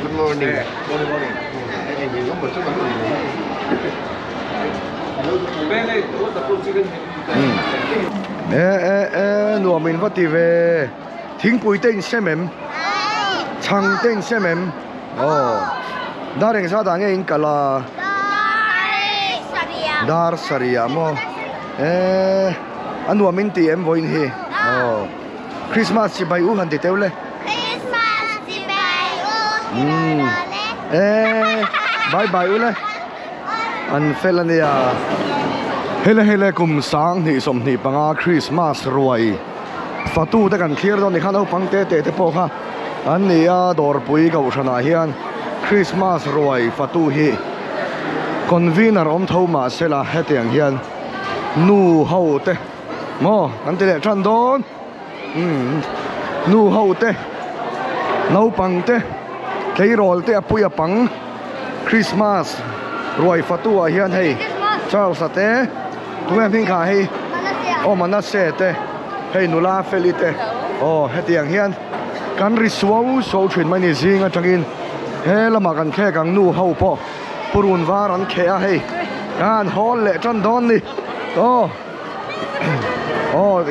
Good morning. Good morning. Anh nhìn có một chút bánh mì. Bene, what the food chicken? Nua mình vắt đi về thính bụi tên xem em chẳng tên xem em đã đánh giá đáng nghe cả là Dar Saria mo anh nua mình thì em vui hi Christmas chỉ bay u hành thì teo le bye bye u le anh phê lên đi à hele kum sang ni som ni panga Christmas ruai fatu te kan clear don ni khan ho pangte te te po kha an ni a dor pui go thana hian Christmas ruai fatu hi convener om thoma sela hetiang hian nu ho te mo an te le tran don nu ho te no pang te keirol te apui apang Christmas ruai fatu a hian hei Charles ate tụi em phim khá hay Manasseh te hay nula felite hetiang hian kan riswau so thin mai ni zinga tangin he lama kan khe kang nu ho po purun var an khe a hay kan hol le tran don ni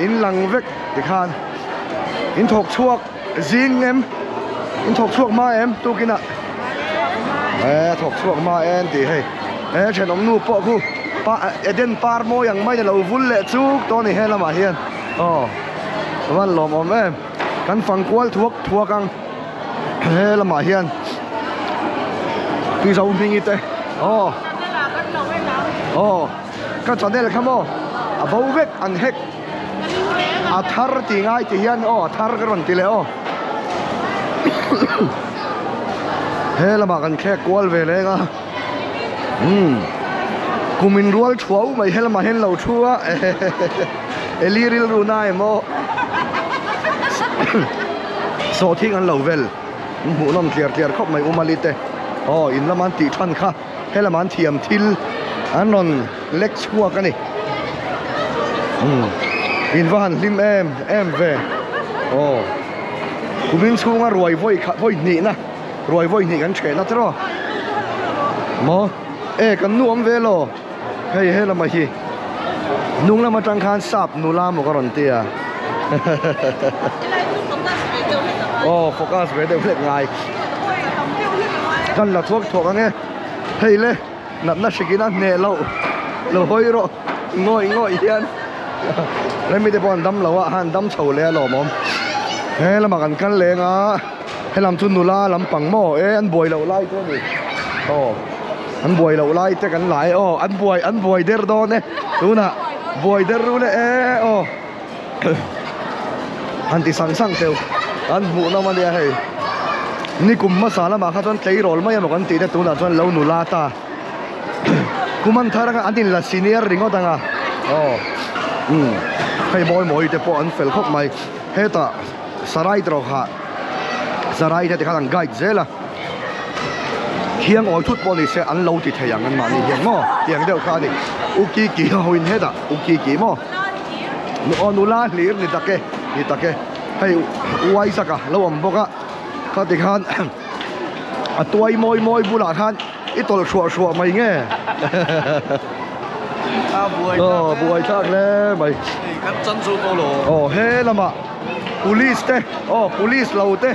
in lang vek ti khan in thok chuak zing em in thok chuak ma em tu kina thok chuak ma en ti hay chen om nu po khu Eden par mo yang mai lo vul le chu to ni hela ma hian van lom om em kan phang kwal thuak ang hela ma hian pi zau ming ite ka chanel khamo a bau vek an hek a thar ti ngai ti hian thar ka ron ti le hela ma kan khe kwal ve le nga kumin rual chuau mai hel ma hen lo chua eliril runai mo so thing an lo vel mu nom clear khop mai umalite in laman ti than kha helaman thiam thil an ron lek chua ka ni in van lim em ve kumin chunga ruai voi ni na ruai voi ni kan chena tro mo kan nuam velo hey lama hi nung lama tang khan sap nula mo karon tia focus ve de flek ngai kan la thuak ange hey le na shikina ne lo hoi ro ngoi hian le mi de bon dam lawa han dam chho le lo mom he lama kan le nga helam chu nula lam pang mo an boi lo lai to ni an buai lo lai te kan lai an buai der do ne tu na buai der ru le an ti sang teu an mu na ma dia hei ni kum masala ma kha ton tei rol mai ma kan ti de tu na ton lo nu la ta kuman thara ka anin la senior ringo tanga hei moi te po an fel khop mai heta sarai tro kha sarai te kha ang guide zela hiang oi thut poli se an lo ti thayang an mani hiang mo hiang deu kha ni uki ki hoin heda uki ki mo nu la lir ni take hei uai saka lo am boka kha ti khan a tuai moi bula khan i tol shua mai nge buai thak le mai Kan chân su to lo. he lama police te police lo te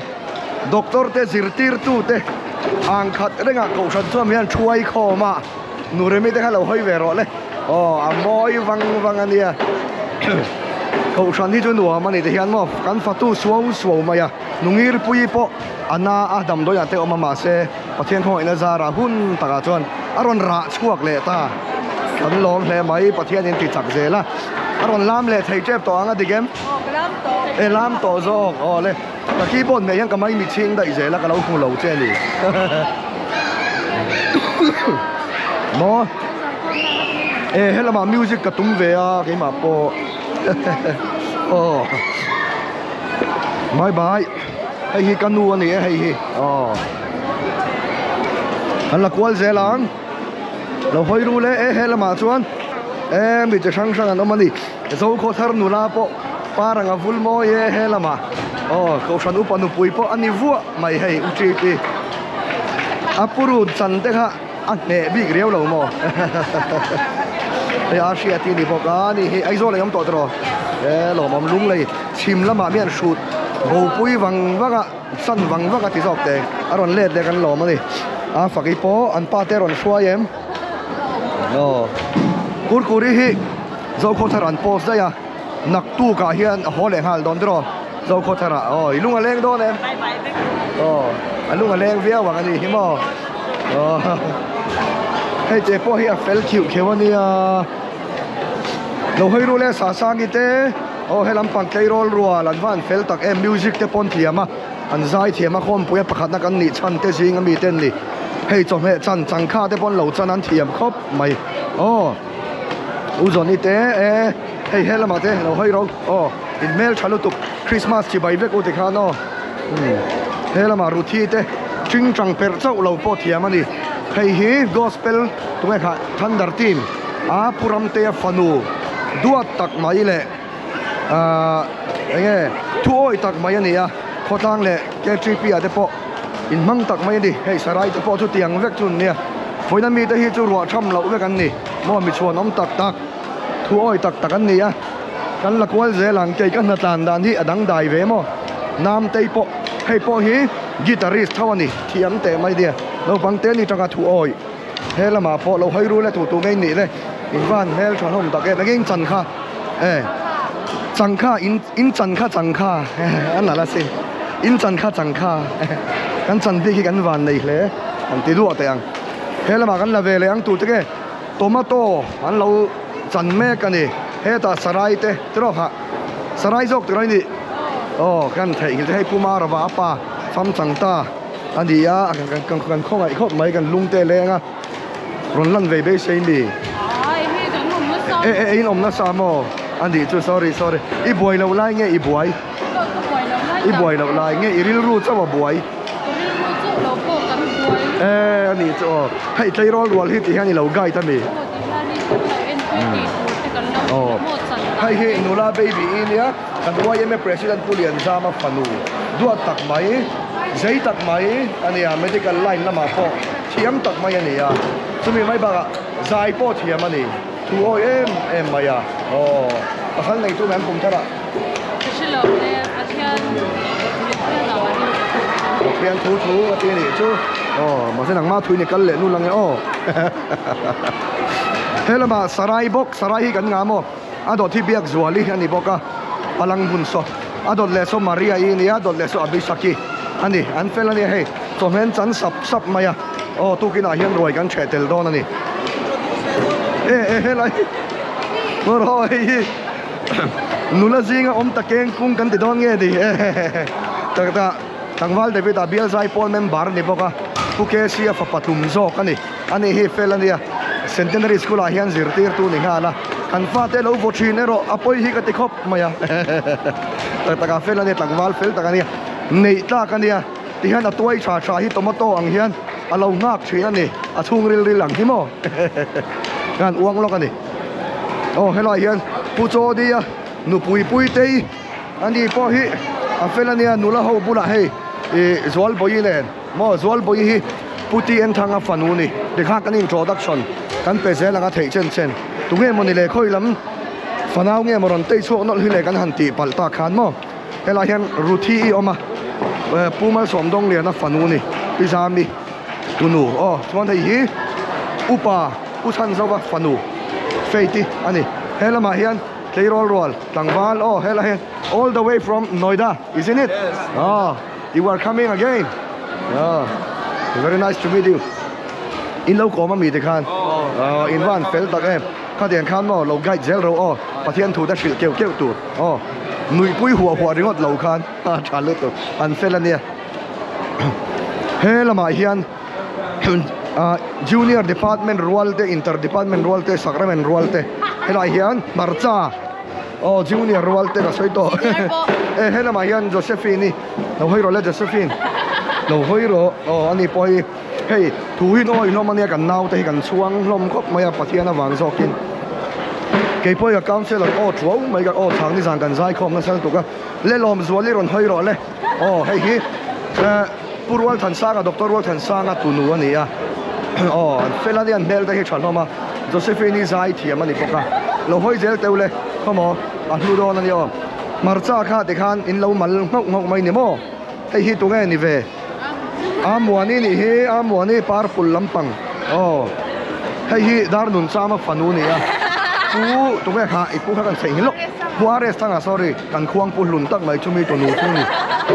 doctor te zirtir tu te ang khat renga ko san chuam hian chuai khoma nuremi te khalo hoi ve ro le a moi wang ania ko san hi chu nuwa mani te hian mo kan fatu suau maya nungir pui po ana adam do ya te oma ma se pathian khoi na zara hun taka chuan aron ra chuak le ta kan lom hle mai pathian in ti chak zela aron lam le thei chep to anga digem lam to zo le ta ki bon me yang kamai mi ching dai zela ka lo khu lo che ni mo hela ma music ka tum ve a ke ma po bye hei hi kanu ani hei hi an la kwal zelang lo hoi ru le hela ma chuan mi che sang an omani zo kho thar nu la po paranga vul mo hela ma ko san upanu pui po ani vua mai hei uchi ti apuru chan te kha an ne big reu lo mo ai asia ti ni boka ni he ai zo le yom to tro lo mom lung lei chim lama mian shoot bo pui wang wanga san wang wanga ti sok te aron let le kan lo ma ni a faki po an pa te ron shwai em no kurkuri hi zo kho thar an post da ya nak tu ka hian ho le hal don dro zo kho thara oi lunga leng don em lunga leng via wang ani hi mo hey je po hi a fel khiu khewani a lo hoi ru le sa sang ite helam pang klei rol ruwa lan van fel tak em music te pon thiama an zai thiama khom puya pakhat na kan ni chan te jing ami ten ni hei chom he chan changkha te pon lo chan an thiam khop mai uzon ite hei helama te lo hoi ro in mail chalu tu Christmas chi bai vek u te kha no helama ruthi te ching chang per chau lo po thiam ani hei hi gospel tu me kha thandar team a puram te fanu duat tak mai le nghe thu oi tak mai ani a khotang le ke tripi a te po in mang tak mai ni hei sarai te po chu tiang vek chun nia foina mi te hi chu ruwa tham lo vek an ni mo mi chuan om tak tak thu oi tak tak an ni a kan la kwal ze lang ke kan na tan dan hi adang dai ve mo nam te po hei po hi guitarist thawani thiam te mai dia lo bang te ni tanga thu oi helama po lo hoi ru le tu tu ngai ni le in van hel chon hom tak e ngeng chan kha changkha in changkha an la se in changkha kan chan bi ki kan van nei hle an ti du atang helama kan la ve le ang tu te ke tomato an lo chan me ka ni he ta sarai te tro ha sarai jok trai ni kan thai ki hei puma ra wa pa fam changta an di ya kan khong ai khop mai kan lung te lenga ron lan ve be sei ni in om na sa mo anh đi chú sorry i buổi lâu lại nghe i buổi lâu lại nghe i ril ru cho mà buổi anh đi cho hay thấy rồi rồi thì anh đi lâu gai ta mi hay hi nula baby in ya kan why em president pulian sama fanu dua tak mai giấy tak mai anh ya medical line na ma po thiam tak mai anh ya chumi mai ba zai po thiam anh thu oi em mày à pasal này tôi em cùng thara pian thu cái này chứ mà sẽ nang ma thui này cắn lệ nu lang thế là mà sarai hi kan ngamo adot thi biak zuali ani boka palang bunso adot leso maria ini adot leso abisaki ani an fel ani he to men chan sap maya tu kina hian roi kan chetel don ani lai rồi nula zinga om takeng kung kan ti don nge di ta tangwal David abial zai pol member ni boka puke sia fa patum zo kani ani he felania centenary school a hian zirtir tu ni ngala kan fa te lo vo thin ero apoi hi ka ti khop maya ta ka felania tangwal fel ta kania nei ta kania ti han atoi cha hi tomato ang hian alo ngak thina ni a chung ril lang hi mo kan uang lo kani hello hian pu cho dia nu pui te ani po hi a felania nula ho bula hei zol boy len mo zol boy hi puti en thanga fanu ni dekha kan introduction kan pe ze langa thei chen tu nge moni le khoi lam fanau nge moron te chok nol hi le kan han ti palta khan mo hello hian ruthi i oma pumal som dong le na fanu ni pizami tunu chuan thei hi upa usan zawa fanu feiti ani hello ma hian Keirol roll tangwal hello hian all the way from Noida isn't it yes. You are coming again very nice to meet you in lo ko ma mi te khan in van fel tak em kha dian khan mo lo gai zel ro pathian thu da sil keu tu nui pui hua ringot lo khan chalu tu an felania hello ma hian junior department rolte interdepartment rolte sacrament rolte hello hian marcha junior rolte ka soito hello ma hian Josephine lo hoi ro le Josephine lo hoi ro ani poi hei thu hin no mania kan nau te kan chuang lom khop maya pathian awang zokin ke poi ka counselor thro mai ka thang ni jang kan zai khom na sel tu ka le lom zuali ron hoi ro le hei hi purwal than sang a doctor wal than sang a tunu ani a oh felani an hel te hi than ma Josephine zai thiam ani poka lo hoi zel teule khomo a hlu don ani o marcha kha te khan in lo mal ngok ngok mai ni mo hei hi tu nge ni ve amwani ni hi amwani par pul lampang oh hei hi dar nun chama fanu ni a pu tu nge kha ipu kha kan sei hi lo Juarez tanga sorry kan khuang pu hlun tak mai chumi to nu chu ni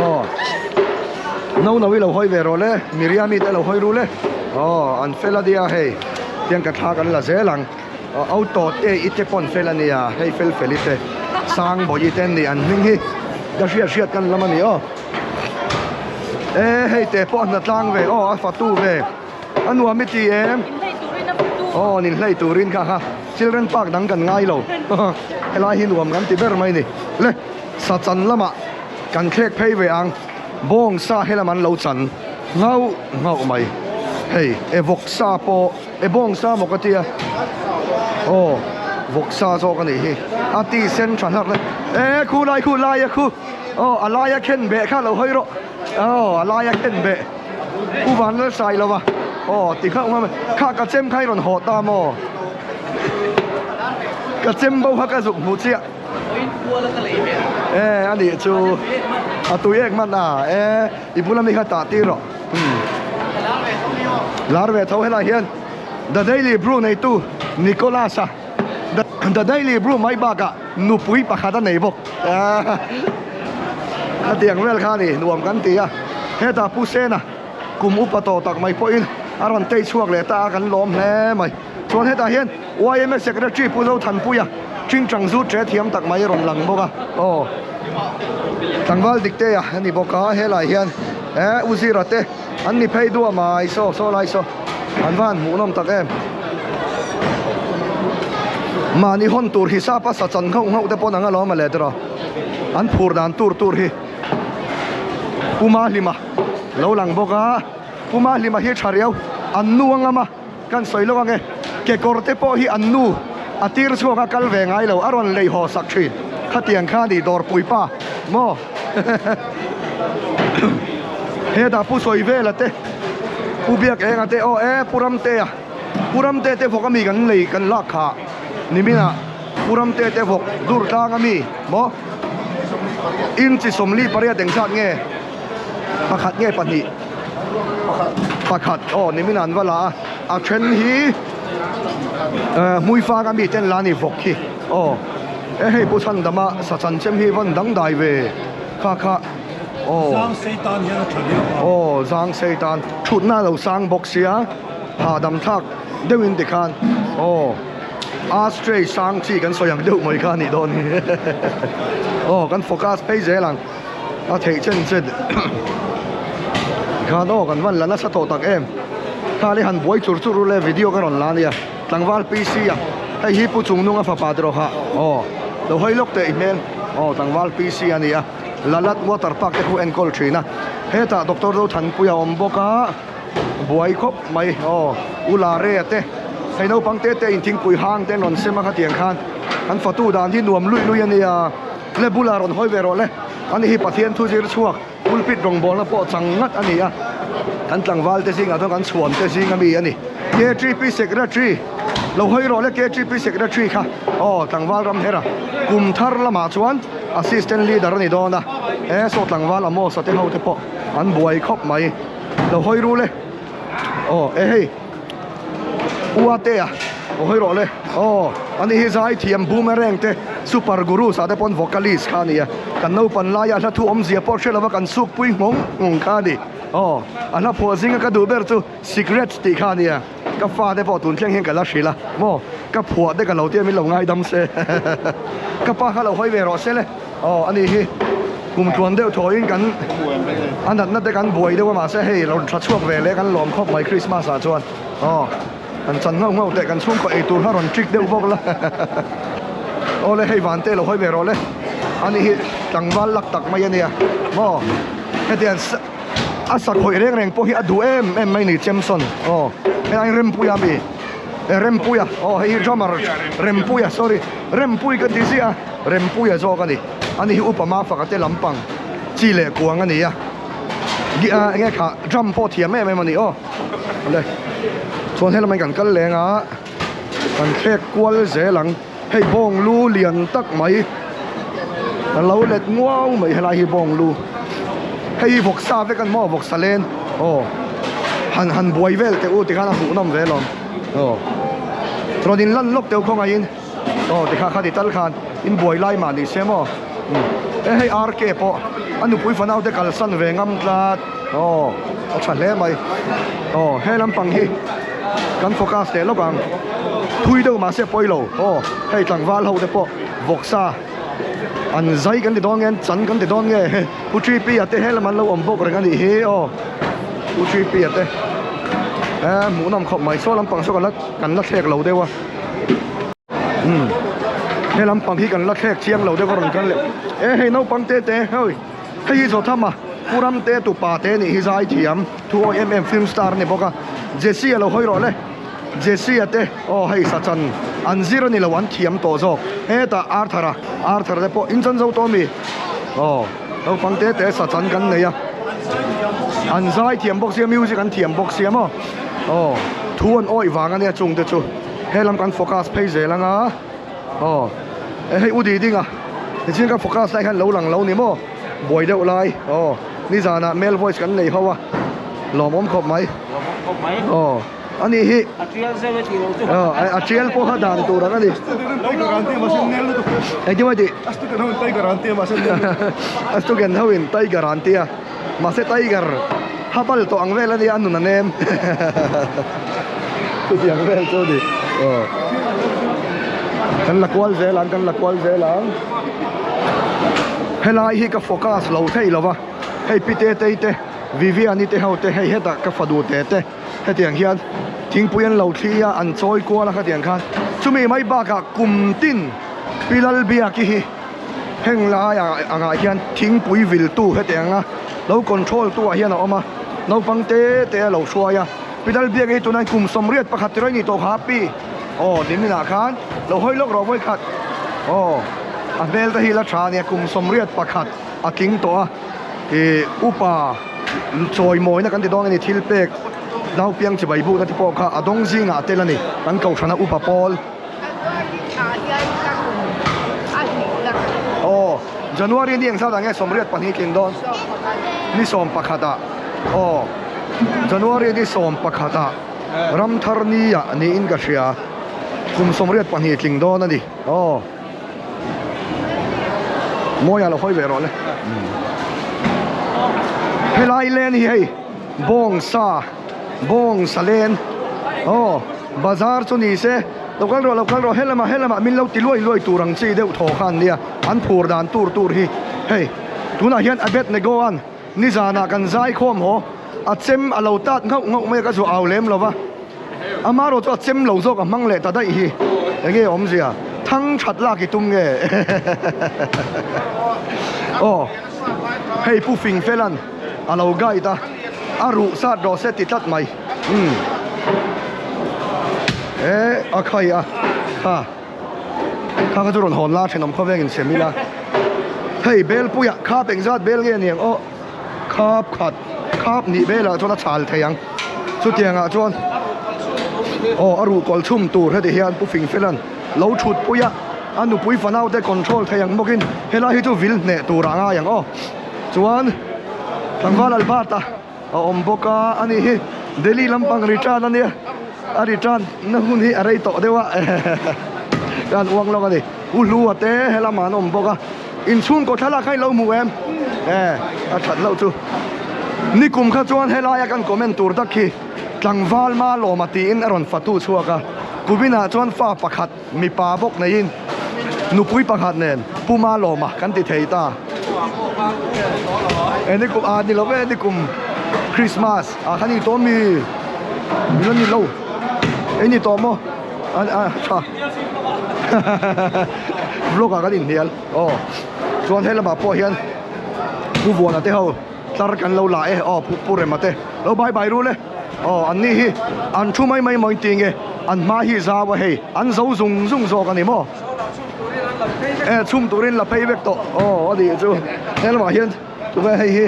oh no no wi lo hoi ve ro le Miriam te lo hoi ru le oh an fela dia hei tiang ka tha kan la zelang auto te ite pon felania hei fel felite sang bo yiten ni an ning hi da ria kan lamani o hei te pon na tlang ve o fa tu ve anwa mi ti em oh nin hlei turin kha ha children park dang kan ngai lo helai hin wam kan ti ber mai ni le sa chan lama kan khlek phei ve ang bong sa helaman lo chan ngau mai hei evok sa po bong sa mo ka tia oh vok sa zo ka ni hi ati sen than hak le khu lai ya khu oh alaya khen be kha lo hoi ro oh alaya khen be u van le sai lo wa oh ti kha ma kha ka chem khai ron ho ta mo ka chem bo ha ka zu mu chia ani chu atu ek man na ibula mi kha ta ti ro lar ve thau hela hian the daily brew nei tu Nicolasa the daily brew mai baka nu pui pakhata nei bok tiang wel kha ni nuam kan tia heta pu sena kum upato tak mai po in aron tei chuak le ta kan lom hle mai chon heta hian YMS secretary pu lo than puya ching chang zu tre thiam tak mai ron lang boka oh tangwal dikte ya ani boka hela hian uzirate anni phei du mai so lai so anwan mu nom tak em mani hon tur hi sa pa sa chan ngau te pon anga lo ma le tro an phur dan tur hi puma lima lo lang boka puma lima hi thariau annu angama kan soilo nge ke korte po hi annu atir chu ka kal ve ngai lo aron lei ho sak thin khatiang kha di dor pui pa mo he da pu soi ve la te pu biak eng ate o puram te te phok ami kan lei kan la kha nimina puram te phok dur tang ami mo in chi somli paria deng chat nge pakhat nge pani pakhat nimina an wala a then hi mui fa ka mi ten lani phok hi hei pu chan dama sa chan chem hi van dang dai ve kha Zang Satan hian a thania Zang Satan thut na lo sang box sia ha dam thak dewin de khan Astray sang chi kan soyang deu moi kha ni don ni kan focus page lang a thei chen khan kan van lana sa to tak em khali han boy chur le video kan on la nia tangwal PC ya hei hi pu chung nunga fa padro ha lo hoi lok te email tangwal PC ania lalat water park te khu enkol thina heta doctor do than puya om boka buai khop mai ula re te heino pangte te in thing pui hang te non sema kha tiang khan an fatu dan hi nuam lui ania le bula ron hoi vero le ani hi pathian thu jir chuak pulpit rong bol na po changat ania kan tlangwal te singa thong kan chuam te singa mi ani K3P secretary lo hoi ro le K3P secretary kha tlangwal ram hera kum thar lama chuan assistant leader ni dona so tlangwal amo sa te ho te po an buai khop mai lo hoi ru le hei uate ya hoi ro le ani hi zai thiam boomerang te super guru sa te pon vocalist khania kan no pan la ya la thu om zia por shela kan suk pui ngong khani ana posing ka du ber chu secret ti khania ka fa de po tun thleng hen ka la shila mo ka phua de ka lo te mi lo ngai dam se ka pa kha lo hoi ve ro se le ani hi kum tuan de thoin kan anat na de kan boi de wa ma se hei lo tha chuak ve le kan lom khop mai Christmas a chuan kan chan ngau te kan chung ko e tur ha ron trick de bok la ole hei van te lo hoi ve ro le ani hi tangwal lak tak mai ania mo hetian asa khoi reng po hi adu em mai ni Jameson ai rempuya mi rempuya hei drummer rempuya sorry rempui ka disia rempuya zo ka ni ani hi upama fa ka te lampang chile kuang ani ya nghe cả drum po thiam em mà nị ô đây chuan hết là mình cần cân lẽ ngã cần khét qual dễ lắng hay bong lu liền tắc mấy lâu lết ngoau mấy hay là hi bong lu hay vok sa với cần mò vok sa lên ô han buổi về thì u thì khá là phụ nằm về lòng ô rồi đến lăn lốc tiêu không ai in ô thì khá thì tal khan in buổi lại mà đi xem ô hay arke po anh nuôi phần nào để cả sân về ngâm ra ô chặt lẽ mày ô hay lắm bằng hi cần focus để lúc bằng thui đâu mà sẽ bôi lầu ô hay thằng val hậu để po vok sa anh dây cái gì đó nghe chắn cái gì đó nghe uchipi à thế hay là mình lâu ẩm bốc rồi cái gì he ô uchipi à thế muốn nằm khom mày số lắm bằng số cần lắc thẹt lầu đây wa hay lắm bằng khi cần lắc thẹt chiang lầu đây wa rồi cần lệ hay nấu bằng tê tê hơi hay gì tham à puram tê tụ pa tê này hi zai thiam thu film star này boka Jesse lầu hơi rồi đấy Jesse à tê hay sa chân anh zero này là one thiam to zo he ta Arthur đấy po in chân dâu to mi đâu bằng tê tê sa chân cần này à anh zai thiam box music anh thiam box mà thu anh oi vàng anh ấy chung thế chú hay làm căn focus page dễ lắm á hay u đi đi à thì chỉ cần focus lại khăn lâu nè mò buổi đâu lại ní giờ nè mail voice cái này không à lò mắm khop máy anh ấy hi Atriel po ha dan tu ra đi anh chứ gì astu gen hawin tay garantia mà sẽ tiger habal to ang vela ni anu na nem tu yang vel to di kan lakwal ze lang helai hi ka focus lo thei lova hei pite te viviani te haute hei heta ka fadu te hetiang hian thingpuyan lo thia an choi kwa la khatiang khan chumi mai ba ka kumtin pilal bia ki hi heng la ya anga hian thingpui vil tu hetiang a lo control tu a hian a oma no pangte te lo suaya pilal bia ki tunan kum somriat pakhat roi ni to happy nimina khan lo hoi lok ro voi khat a bel ta hi la tha ne kum somriat pakhat a king to a upa choi moi na kan ti dong ni thil pek nau piang chi bai bu na ti po kha adong zinga telani kan kau thana upa pol January ni ang sa dang somriat pani king don ni som pakhata January ni som pakhata ramthar ni ya ni in ka shia kum somriat pani king don ani moya lo hoi ve ro le helai len hi hei bong sa len bazar chu ni se local ro helama min lo ti loi turang chi deuh tho khan nia an phur dan tur hi hei tuna hian abet ne go an ni zana kan zai khom ho a chem a lo tat ngau me ka zu aw lem lova amaro chu a chem lo zok a mang le ta dai hi enge om zia thang that la ki tum nge hei pu fing felan a lo gai ta aru sa do se ti tat mai a khai a ha ka chu ron hon la thenom kho vengin semila hei bel puya kha peng zat bel nge niang khap ni bela chona chal theyang chu tianga chon aru kol chum tur he de hian pu fing felan lo thut puya anu pui fanau te control theyang mokin hela hi chu vil ne turanga yang chuan tangwal albata omboka ani hi Delhi lampang return ani a return na hun hi arai to dewa kan uang lo ka di ulu ate hela man omboka in chung ko thala khai lo mu em a that lo chu nikum kha chuan hela ya kan comment tur tak khi tlangwal ma lo mati in aron fatu chuaka kubina chuan fa pakhat mi pa bok nei in nupui pakhat nen puma lo ma kan ti theita eni kum a ni lo ve ni kum Christmas a khani to mi lo ni lo eni to mo cha vlog ka din hial chuan hela ba po hian pu vuan ate ho tar kan lo la pu re mate lo bye ru le an ni hi an thu mai moi ting e an ma hi za wa hei an zo zung zo ka ni mo chum turin la pay back to adi chu hela ma hian tu ve hei hi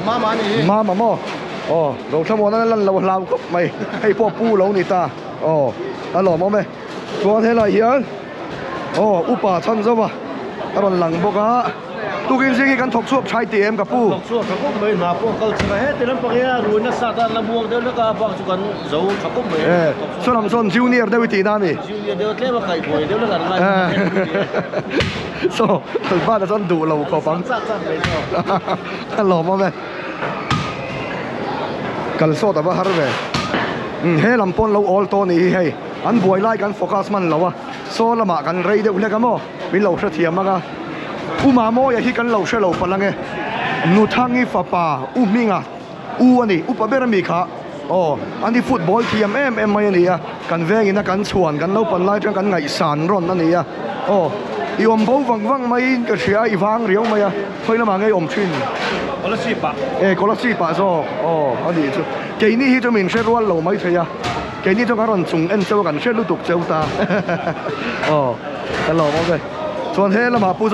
Mama ni. Mama mo. Oh, lo thamo na lan lo lau khop mai. Hay po pu lo ni ta. Oh, alo mo me. Chuan he la hian. Oh, upa chan zo ba. Aron lang boka. Tukin singi kan thok chuak chai ti em ka pu. Suốt thằng cũng mới mà po câu chuyện hết thì nó phải rồi nó sát ra là buông đấy nó cả bao nhiêu con dấu thằng cũng mới. Eh, so nam son junior de witi na mi. Junior đều thế mà khai tuổi đều nó gần lại. So, ba da son du lo ko pang. Sát đấy thôi. Alo mo me. Kal so ta ba har ve. He lam pon lo all to ni hei. An boy lai kan focus man lo wa. So lama kan rei de ule ka mo. Bin lo sha thiam ma ga. Uma mo ya hi kan lo sha lo palange. Nu thangi fa pa u minga. U ani upa ber mi kha. Oh, ani football thiam em mai ni ya. Kan veng ina kan chuan kan lo pan lai kan ngai san ron ani ya. Oh, iom bo wang mai ka sia I wang riau mai ya. Phoi lama ngai om thin.我都是把。 có lắc xí bà so, anh đi chứ, cái này hi cho mình sẽ ruột lâu mấy thôi à, cái này cho các bạn chúng em choกันsẽ lưu tục chơi ta, cái lâu mọi người, thế là mà bu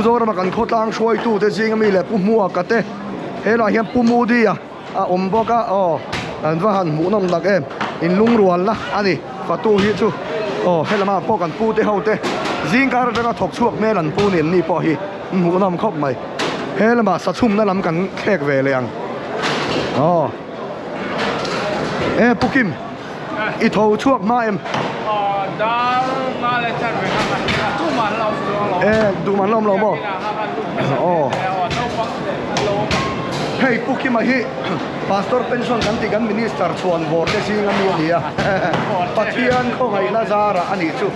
dâu mà cần khốt lang xuôi tu thế gì cái là bu mua cái thế, thế là hiện bu mua đi à, bóc á, anh và hắn muốn nông đặc em, in lung ruột là, anh đi, và tu hi chứ, thế là mà bóc cần bu thế hậu thế, riêng cái đó thọc chuộc mẹ lần bu niệm ni bỏ hi, muốn nông khóc mày. Thế là mà sát sum nó làm cảnh khét về liền. Ê, Pukim, ít thầu chuộc mà em. Đã mà lại chặt về các bạn. Tu mà lâu rồi. Ê, tu mà lâu bò. Hey, Pukim mà hi, pastor pension kan tigan minister chuan bor te sing ami ni à. Pathian ko ngai na zara ani chu.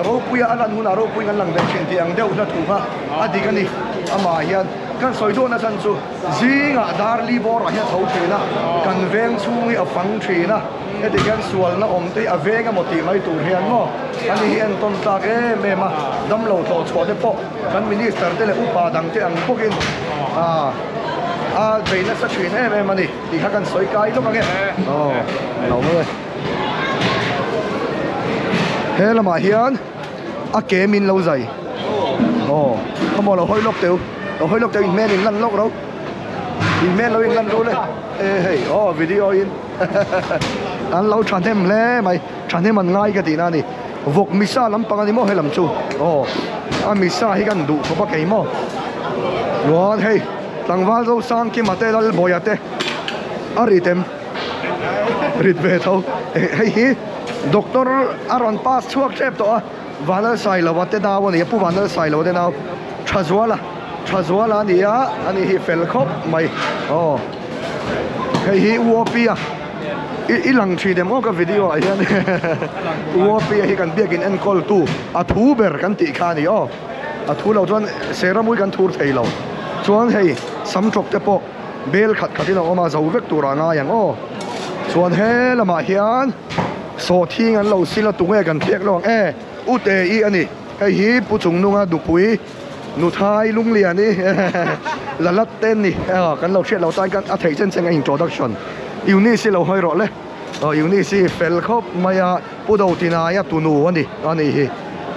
Ro puya alan huna ro puya lang ben chin tiang deuh na thu ha. Adi kan ni ama hian kan soido na san chu zinga dar li bor a hian thau thina kan veng chungi a fang thina edi kan sual na om te a venga moti mai tur hian mo ani hian ton ta ke me ma dam lo tho chho te po kan minister te le upa dang te ang pokin vein na sa thin em ani ti kha kan soi kai lo ka ge lo mo he la ma hian a ke min lo zai không bao lâu hơi lốc tiêu in men in lăn lốc đâu in men lâu in lăn đâu đấy hey video in anh lâu chán thêm lẽ mày chán thêm mình ngay cái gì nè vok misa lắm bằng anh mo hay làm chu misa hay gần đủ có cái mo rồi hey tăng vào đâu sang kia mà tê dal boya tê aritem rit về thôi hey doctor aron pass chuak chep to vanal sai lo wate da woni pu vanal sai lo de now chazwala ni ya ani hi fel khop mai hei hi uopia ilang thi dem o ka video a hian uopia hi kan biakin en call tu a thu ber kan ti kha ni a thu lo chuan seramui kan thur thei lo chuan hei sam chok te po bel khat khatin oma zo vek tura nga yang chuan he lama hian so thing an lo sila tunge kan thiak lo ute I ani hei hi pu chung nunga dupui nu thai lung lian ni lalat ten ni kan lo thiat lo tai kan a thei chen cheng introduction uni si lo hoi ro le uni si fel khop maya pu do tina ya tunu ani hi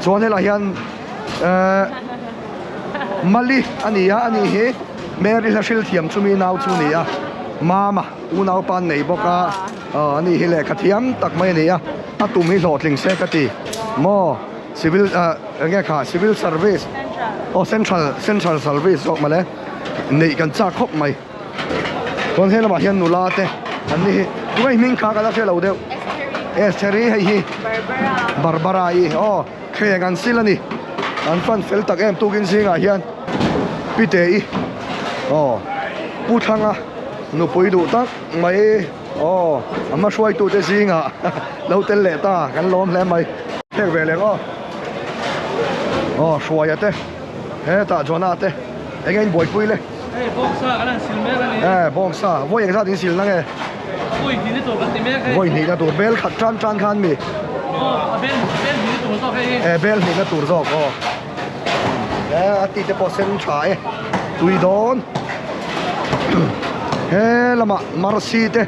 chuan hela hian mali ani ya ani hi mary la shil thiam chumi nau chu ni ya mama u nau pan nei boka ani hi le khathiam tak mai ni ya atum hi hlotling se ka ti mo civil nghe kha civil service central service ok male nei kan cha khop mai kon hela ma hian nula te ani duai min kha ka la se lo deu esteri hi barbara hi khe gan silani an fan fel tak em tukin singa hian pitei pu thanga nu pui du tak mai ama shwai tu te singa lo tel le ta kan lom hle mai thek ve le shwai ate he ta jona te again boy pui le bongsa kan silme kan bongsa voi yang sa din sil na nge voi ni to kan time kai voi ni na tur bel khat tran khan mi bel ni to so kai bel ni na tur zo ati te po sen chai tui don he lama marsi te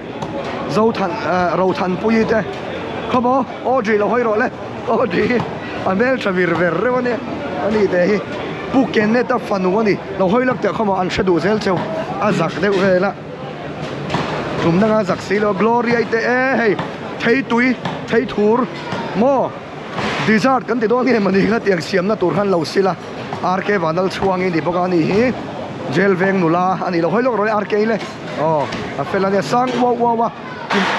zo than ro than pui te khomo oji lo hoi ro le oji an bel chavir ver re wani ani te hi pu ken ne ta fanu ani lo hoi lak te khama an shadu zel cheu a zak deu he la tum na zak si lo glory ai te e hei thei tui thei thur mo desert kan ti do ni mani kha tiang siam na tur khan lo sila RK vanal chuang ni boka ni hi gel veng nula ani lo hoi lok roi RK le a fela ne sang wa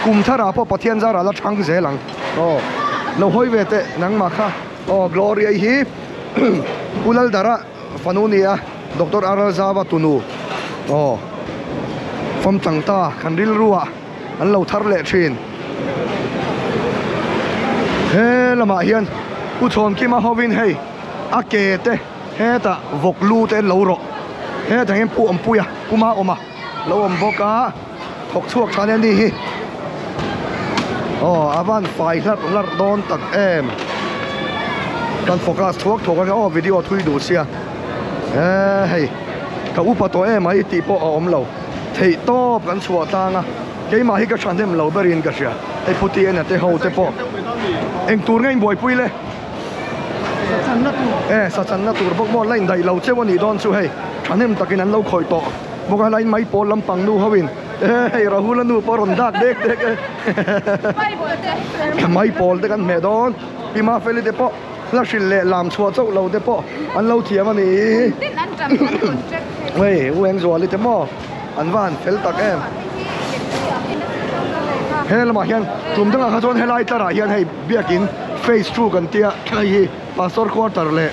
kum thara po pathian zara la thang zelang lo hoi ve te nang ma kha glory ai hi ulal dara fanunia Dr. Arazawa tunu fom tangta khandil ruwa an lo thar le thin he lama hian u thon ki ma hovin hei a ke te he ta vok lu te lo ro he ta hem pu om puya kuma oma lo om boka thok chuak than ni hi avan fai lar don tak em kan focus thuak thok ka video thui du sia hei ka upa to em ai ti po om lo thei top kan chua tanga ke ma hi ka than dem lo berin ka sia ai puti en te ho te po eng tur ngai boi pui le sa chan na tur bok mo lain dai lo chewani don chu hei thanem takin an lo khoi to boka lain mai pol lampang nu hawin hei rahul nu poron dak dek mai pol te kan me don pima feli te po la shin le lam chua chau lo te po an lo thiam ani wei ueng zo li te mo an van fel tak em hel ma hian tum dang kha chon helai tara hian hei biakin face through kan tia hi pastor quarter le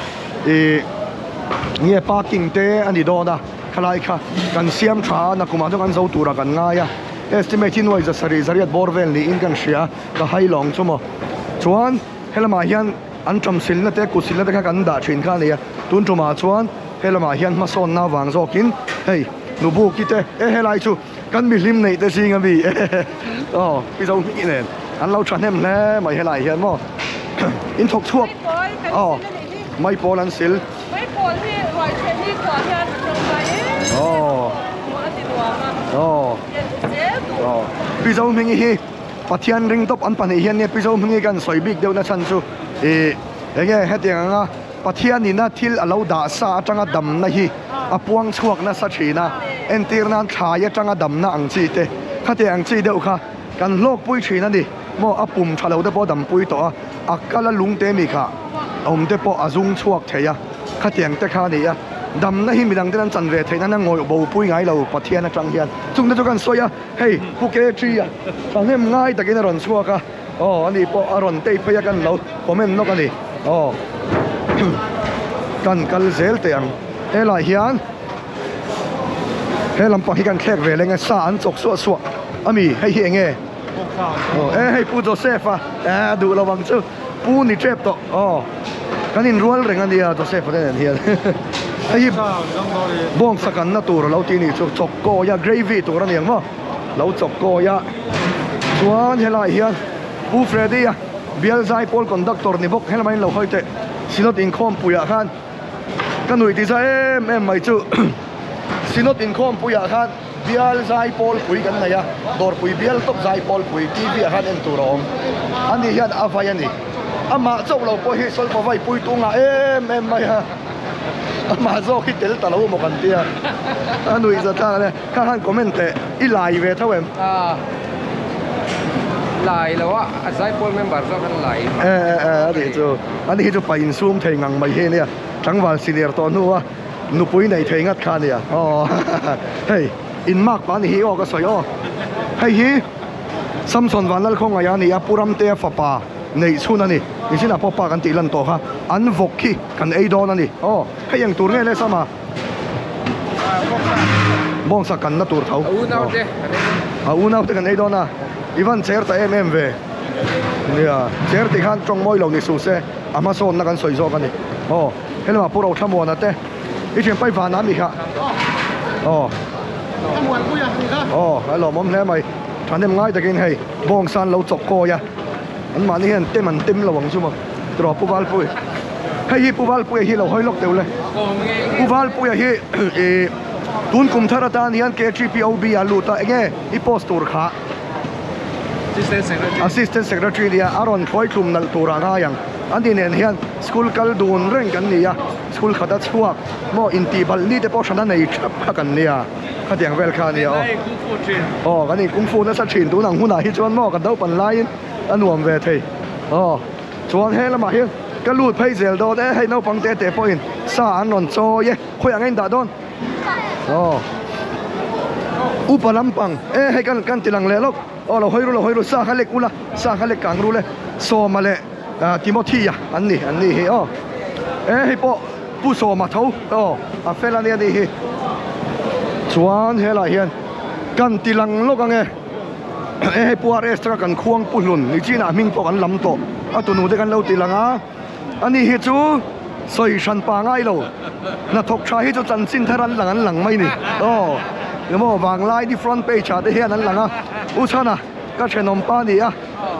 nge parking te ani do da khalai kha kan siam tha na kuma jong an zo tura kan nga ya estimate in wise sari zariat borvel ni in kan shia ka hai long chumo chuan helama hian an tram sil na te ku sil na te kha kan da thin kha ni ya tun tuma chuan helama hian ma son na wang zokin hei nu bu ki te helai chu kan mi lim nei te singa bi pi zo mi ne an lo than hem le mai helai hian mo in thok chuak mai pol an sil mai pol hi roi chen ni kwa hian rong bai mo ati duama pi zo mi hi pathian ring top an pani hian ne pi zo mi kan soi big deu na chan chu enge hetiang nga pathian ni na thil alo da sa atanga dam na hi apuang chuak na sa thina entir nan thaya atanga dam na ang chi te khate ang chi deu kha kan lok pui thina ni mo apum thalo de po dam pui to akala lung te mi kha om te po azung chuak theya khatiang te kha ni ya dam na hi midang te nan chan ve theina na ngoi bo pui ngai lo pathian atang hian chung de kan soya hei pu ke tri ya sang hem ngai takin ron chuaka ani po aron te phaya kan lo comment no kan ni kan kal zel te ang ela hian helam pa hi kan khek ve lenga sa an chok so ami hei hi enge hei pu Joseph du lawang chu pu ni trep to kanin rual rengan dia Joseph den hian ai bong sakan na tur lo ti ni chu chok ko ya gravy tur ani ang mo lo chok ko ya chuan helai hian pu Freddy ya bial zai pol conductor ni bok helmain lo hoite sinot in khom puya khan kanui ti sa em mai chu sinot in khom puya khan bial zai pol pui kan na ya dor pui bial top zai pol pui tv khan en turom ani hian avai ani ama chok lo po hi sol po vai pui tunga em mai ha ama zo ki tel ta lo mo kan tia anui za ta le khan comment i lai ve thawem lại là quá giải phôi member cho cái lại anh chu pa in zoom thei ngang mai he ne thang wal senior to nu pui nei thei ngat kha ne hey in mak pa ni hi o ka soi hey hi samson wanal khong aya ni apuram te fa pa nei chuna ni isina po pa kan ti lan to ha an vok khi kan ei don ani hey yang tur nge le sama bong sa kan na tur thau unau te kan ei don na Ivan chair ta MMV nia chair ti khan trong moi lo ni su se Amazon na kan soi zo kan ni helma puro thamo na te I chen pai van ami kha hello mom le mai thanem ngai takin hei bong san lo chok ko ya an ma ni hen tem an tem lo wang chu ma tro pu wal pui hei hi pu wal pui hi lo hoi lok teu le pu wal pui hi tun kum thara ta nian K3POB alu ta enge I postur kha Assistant Secretary dia aron khoi klum nal tura nga yang อันนี้เนี่ยเฮียนสกูลกัลดูนเร่งกันนี่อะสกูลขัดชัวมออินตีบัลนี่แต่พอชนะในชับกันเนี่ยขัดอย่างเวลคาเนี่ย ไอ้กูฟูจิน อ๋อกันนี่กุ้งฟูนั่นสัตว์ฉินตัวหนังหุ่นไหนชวนมอกันเดาปันไลน์อันนวมเวทีอ๋อชวนเฮละมาเฮียก็ลูดเพย์เซลโดนให้น้าฟังเตะพออินซาอันนนโซเย่คุยอย่างเงี้ยด่าโดนอ๋ออุปลัมปังให้กันติลังเลลกอ๋อเราให้รู้ซาเขาเล็กอุละซาเขาเล็กกลางรู้เลยโซมาเลยทิโมธีอ่ะอันนี้เฮอ๋อให้ปอผู้โซมาเท่าอ๋อเฟลาเนี่ยนี่ชวนเฮละเฮียนกันติลังโลกอังเงให้ปัวเรสตระกันควงปุ่นลุนนี่จีน่ามิงปอกันลำโตตัวหนูได้กันเล่าติลังอ่ะอันนี้เฮจูสอยชันปางไงเราน่าทกชายให้จูจันสินทรันหลังไม่นี่อ๋อเดี๋ยวมาวางไลน์ที่ฟรอนต์เพจได้เฮียนั้นหลังอ่ะอุชานะก็เชนอมปานี่อ่ะ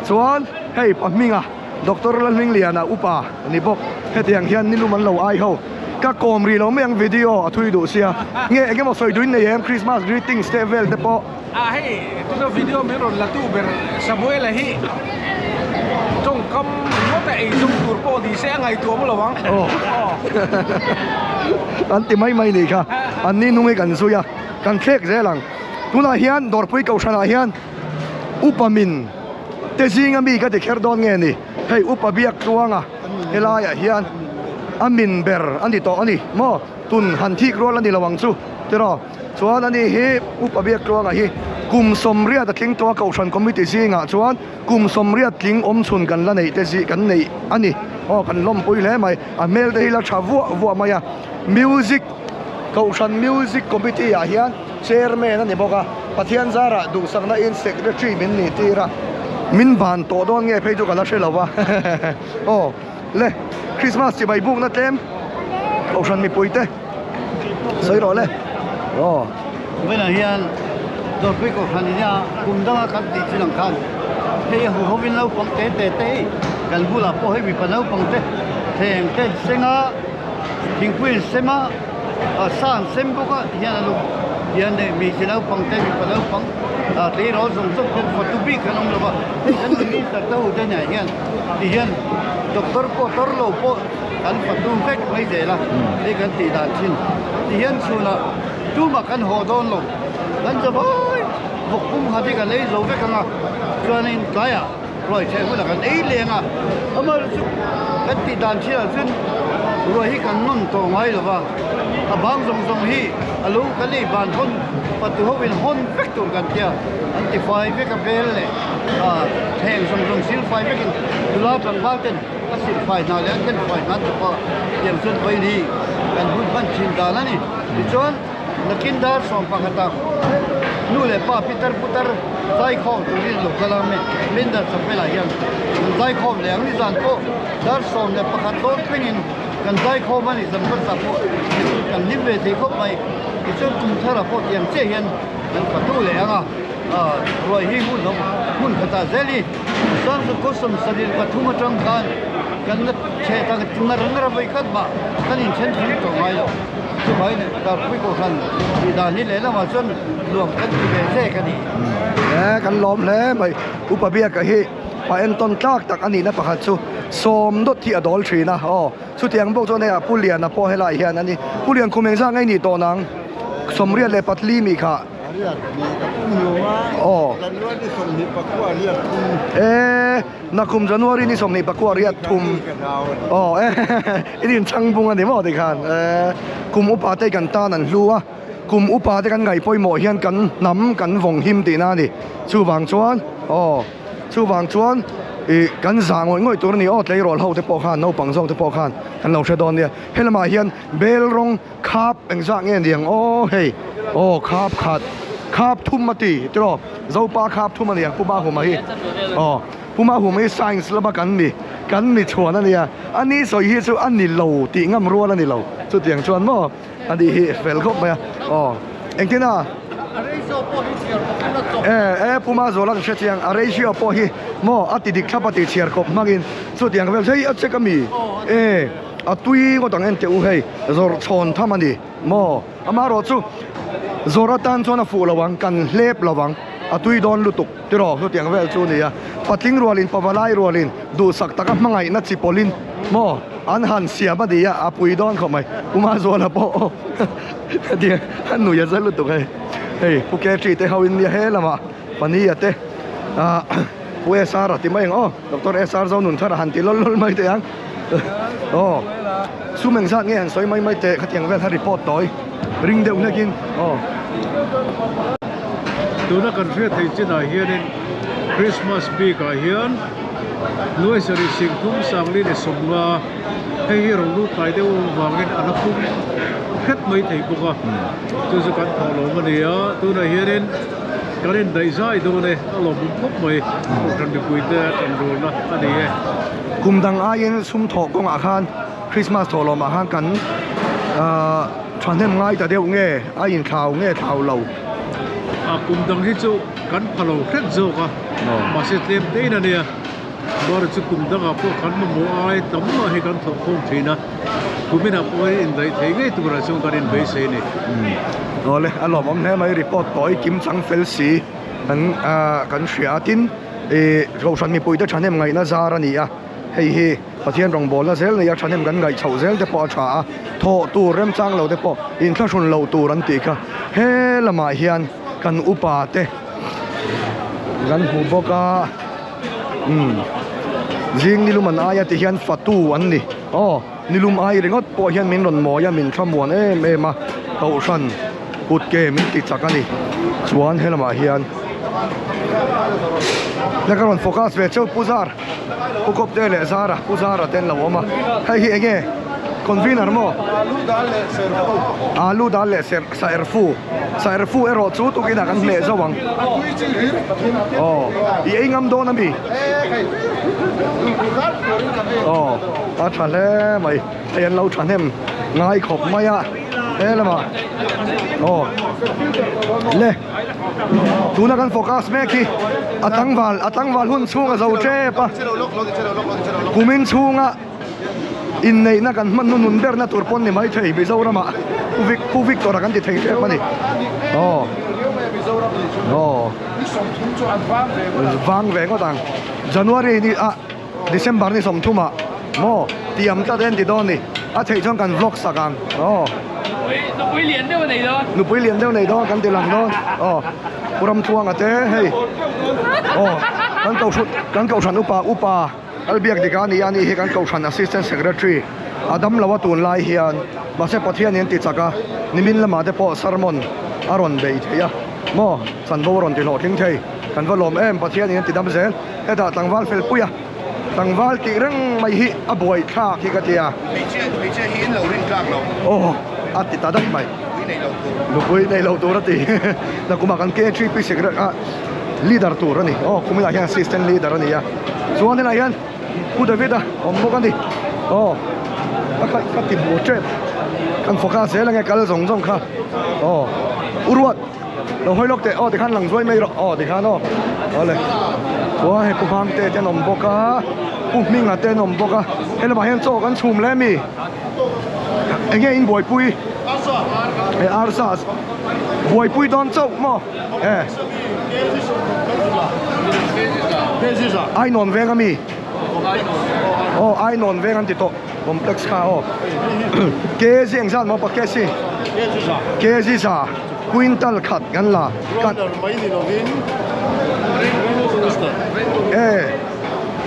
ส่วนเฮ้ยปักมิงอ่ะดรลันมิงเลียนะอุปาอันนี้บอกเฮ็ดอย่างเฮียนนี่รู้มันเราไอเขาก็โกมรีเราไม่ยังวิดีโอทุยดูเสียเงี้ยเงี้ยมาสอยดูในคริสต์มาสกรีตติ้งสเตเวลเดปอhei tu video meron la tu ber Samuel hi trong kom mo ta ei trong tur po di se ngai tu mo lawang โอ้ อันที่ไม่นี่ค่ะอันนี้นุ่งให้กันสุยากันเค้กเจลังตุนาเฮียนดอร์ปุยเกาชนาเฮียนอุปมินเตจิงมีก็จะแค่ดอนเงี้ยนี่ให้อุปเบียกตัวงอ่ะเฮลายเฮียนอามินเบร์อันนี้ต่ออันนี้มอตุนหันที่กรัวอันนี้ระวังสู้เจ้าส่วนอันนี้เฮอุปเบียกตัวงอ่ะเฮกุมสมเรียดทิ้งตัวเกาชันคอมมิตี้ซิงอ่ะส่วนกุมสมเรียดทิ้งอมชุนกันละในเตจิกันในอันนี้อ๋อกันล้มปุยแล้วไหมเมลได้ละชาวัวมาอ่ะมิวสิกเกาชันมิวสิกคอมมิตี้อ่ะเฮียนเชอร์แมนนั่นนี่บอกว่าปะเทียนซาระดูสักน่าอินเซกเรทรีมินนี่ตีระมินบานโตโดนเงี้ยเพย์จุกันละเชลวะโอ้เล่คริสต์มาสที่ใบบุกนั่นเต็มเกาชันมีปุยเต้ใส่รอเลยโอ้เวลาเฮียนโดนคุยกับคันนี้กุมดังกันติดสิลังคันเฮียหูเขาวินเล่าปังเตะกันบุหรี่พอให้วิปันเล่าปังเตะเสงาทิ้งคุยเสมาสร้างเสมบุกเฮียนลูกเฮียนเนี่ยมีสิเล่าปังเตะวิปันเล่าปังที่เราส่งเป็นฟัตตุบีกันน้องเราฉันนี่ตัดเต้าจะไหนเฮียนด็อกเตอร์ปอร์โลปอกันฟัตตุเฟกไม่เจละนี่กันตีดานชินเฮียนสุนัขดูมากันหัวโดนลงกันจะบอกพวกกุ้งหาที่กันเลยเราเฟกันอ่ะส่วนนี้ไกลอ่ะรอยใช้หุ่นกันเลี้ยงอ่ะเอามากันตีดานชินซึ่งรวยให้กันนุ่นตัวไว้หรือเปล่าบางทรงที่ลูกกันนี่บานคนประตูเขาเป็นคนเฟกตัวกันเดียวอันที่ไฟเฟกกับเบลเลยแทงทรงซิลไฟเฟกันดูแลบางบ้านเต้นก็ซิลไฟน่าเลี้ยงเต้นไฟนั้นแต่พอเตรียมส่วนไฟดีกันหุ่นบ้านชินดาแล้วนี่ดิฉันนักกินดาร์สองปังกตักนู่นเลยป้าปีเตอร์พุตเตอร์ใจคอตัวนี้หลุดกลางเมลินดาร์สเปล่ายังใจคอเลยอันนี้จันโตดาร์สองเนี่ยปังกตักเป็นกันใจคอมันนี่สำคัญสักพวกกันนิเวศที่เขาไปดิฉันคุ้มท่าระพวกยังเชี่ยยันกันประตูเลยอ่ะรอยหิ้งหุ่นขตาเซลีสังสุกุศลสรีระทุ่มจังกันนัดเชตังติมารนระไปขัดบ่กันอินเชนที่ตัวไม่แล้วสุดท้ายเนี่ยดาวพิโกขันที่ด้านนี้เลยแล้วมาจนรวมกันที่เบเซ่กันนี่กันล้อมแล้วไปอุปเบียกเฮไปเอ็นต้นจากตักอันนี้นะประคัตสุสมดที่อดอลทรีนะอ๋อสุดที่ยังบอกตัวเนี่ยผู้เรียนนะพอให้ลายเฮียนั่นนี่ผู้เรียนคุมเองสร้างไงนี่ตัวนังสมเรียนเลยปัตลีมีค่ะเรียกมีกับกุ้งอยู่ว่ากันว่าที่สมนิปักว่าเรียกกุ้งนักคุมจันวารีนี่สมนิปักว่าเรียกทุมอ๋ออันนี้ช่างบุงอันนี้มาดีกันคุมอุปาเตกันตานันรู้ว่าคุมอุปาเตกันไงปอยหมอเฮียนกันน้ำกันวงหิมตีน่าดิชูบางชวนอ๋อชูบางชวนกันสางง่อยตัวนี้อ๋อใจร้อนเขาจะปอกขันเอาปังซองจะปอกขันกันเราเชดอนเนี่ยเฮลมาเฮียนเบลรงคาบเอ็งสักเงี้ยเดียงโอ้เฮ้ยโอ้คาบขัดคาบทุ่มมาตีจ้าเจ้าป้าคาบทุ่มมาเนี่ยผู้บ้าหัวมาฮีอ๋อผู้มาหัวมาฮีไซน์แล้วมากันนี่ชวนนั่นเนี่ยอันนี้สอยฮีสุอันนี้เหลาตีง่ำรัวนั่นนี่เหลาสุดเสียงชวนมั้งอันนี้เฟลครบไหมอ๋อเอ็งที่น่าผู้มาโซลังเชียงอะไรเชียวพอฮีมออัติดิกขับปฏิเชียร์ครบมากินสุดอย่างแบบใช่อัดเชก็มีตุยก็ต้องเอ็นเตอุเฮจอร์ชอนทำมันดีมออามารอซูจอร์ตันชวนฟูระวังกันเล็บระวังตุยโดนลุตุกที่รอสุดอย่างแบบซูนี่ patling rualin pawalai rualin du sak taka mangai na chipolin mo an han sia ba dia apui don khomai uma zola po dia an nu ya zalu tu kai hey puke tri te hawin ya he lama pani ate ue sara ti mai oh doktor esar zo nun thara han ti lol lol mai te ang oh sumeng sa nge han soi mai mai te khatiang vel ha report toi ring deuh nakin oh tu na kan fe thei china hianin Christmas peak a hian noi sari singthum sangli ne somna hei hi rong lu tai deuh wangin anakum khet mai thei buka tu zu kan tholo mania tu na hianin kanin dai zai do ne alom khop mai kan de puite kan do na ani e kumdang ayen sum tho kong a khan Christmas tholo ma han kan chhan hem ngai ta deuh nge a in thau nge thau lo a kum dang hi chu kan phalo khet zo ka ma se tem te na nia bor chu kum dang a po kan mo ai tam ma hi kan thok khom thina kumina poi in dai thei ngai tu ra chung kan in be se ni ole alom om ne mai report toi kim chang fel si kan shria tin ro shan mi pui ta chan hem ngai na zar ani a hei hi pathian rong bol na zel ne ya chan hem kan ngai chho zel te po tha tho tu rem chang lo te po in thla shun lo tu ran ti kha he lama hian kan upa te gan hu boka jing nilum an aya ti hian fatu an ni nilum ai ringot po hian min ron mo ya min thamuan ma ho shan put ke min ti chakani chuan helama hian lekaron focus ve chau puzar ukop te le zara puzara ten lawoma hei hi ege convener mo alu dal le sairfu ero chu tu kina kan le zawang i engam do na mi a thale mai ayan lo thanem ngai khop maya elama le tuna kan focus me ki atangwal hun chunga zo che pa kumin chunga in nei na kan man nun ber na tur pon ni mai thei be zo rama pu victor kan ti thei che pa ni vang ve ngo tang January ni December ni som thuma mo tiam ta den ti don ni a thei chong kan vlog sakang nó quý liền đâu này đó nu pui lian deuh nei do kan ti lang don puram thuang ate hei kan kau than upa albiak dika ni ani he kan kau than assistant secretary adam lawa tun lai hian ba se pathian en ti chaka nimin lama de po sermon aron bei theya mo san bo ron ti lo thing thei kan valom em pathian en ti dam zel eta tangwal fel puya tangwal ti reng mai hi aboi kha ki ka tia mi che hi lo rin klak lo ati ta dai mai nei lo tu lu pui nei lo tu rati na kuma kan ke 3 piece leader tu rani kuma hian assistant leader ani ya chuan na hian ku david om mo kan ni ka ti bo che kan focus he lang kal zong zong kha urwat lo hoi lok te ti khan lang zoi mai ro ti khan ole he ku phang te te nom boka ku minga te nom boka hele ba hian cho kan chum le mi again boy pui arsas boy pui don chau mo ai non vega mi ai non vega ti to complex kha ke jeng san mo pa ke si sa quintal khat gan la kat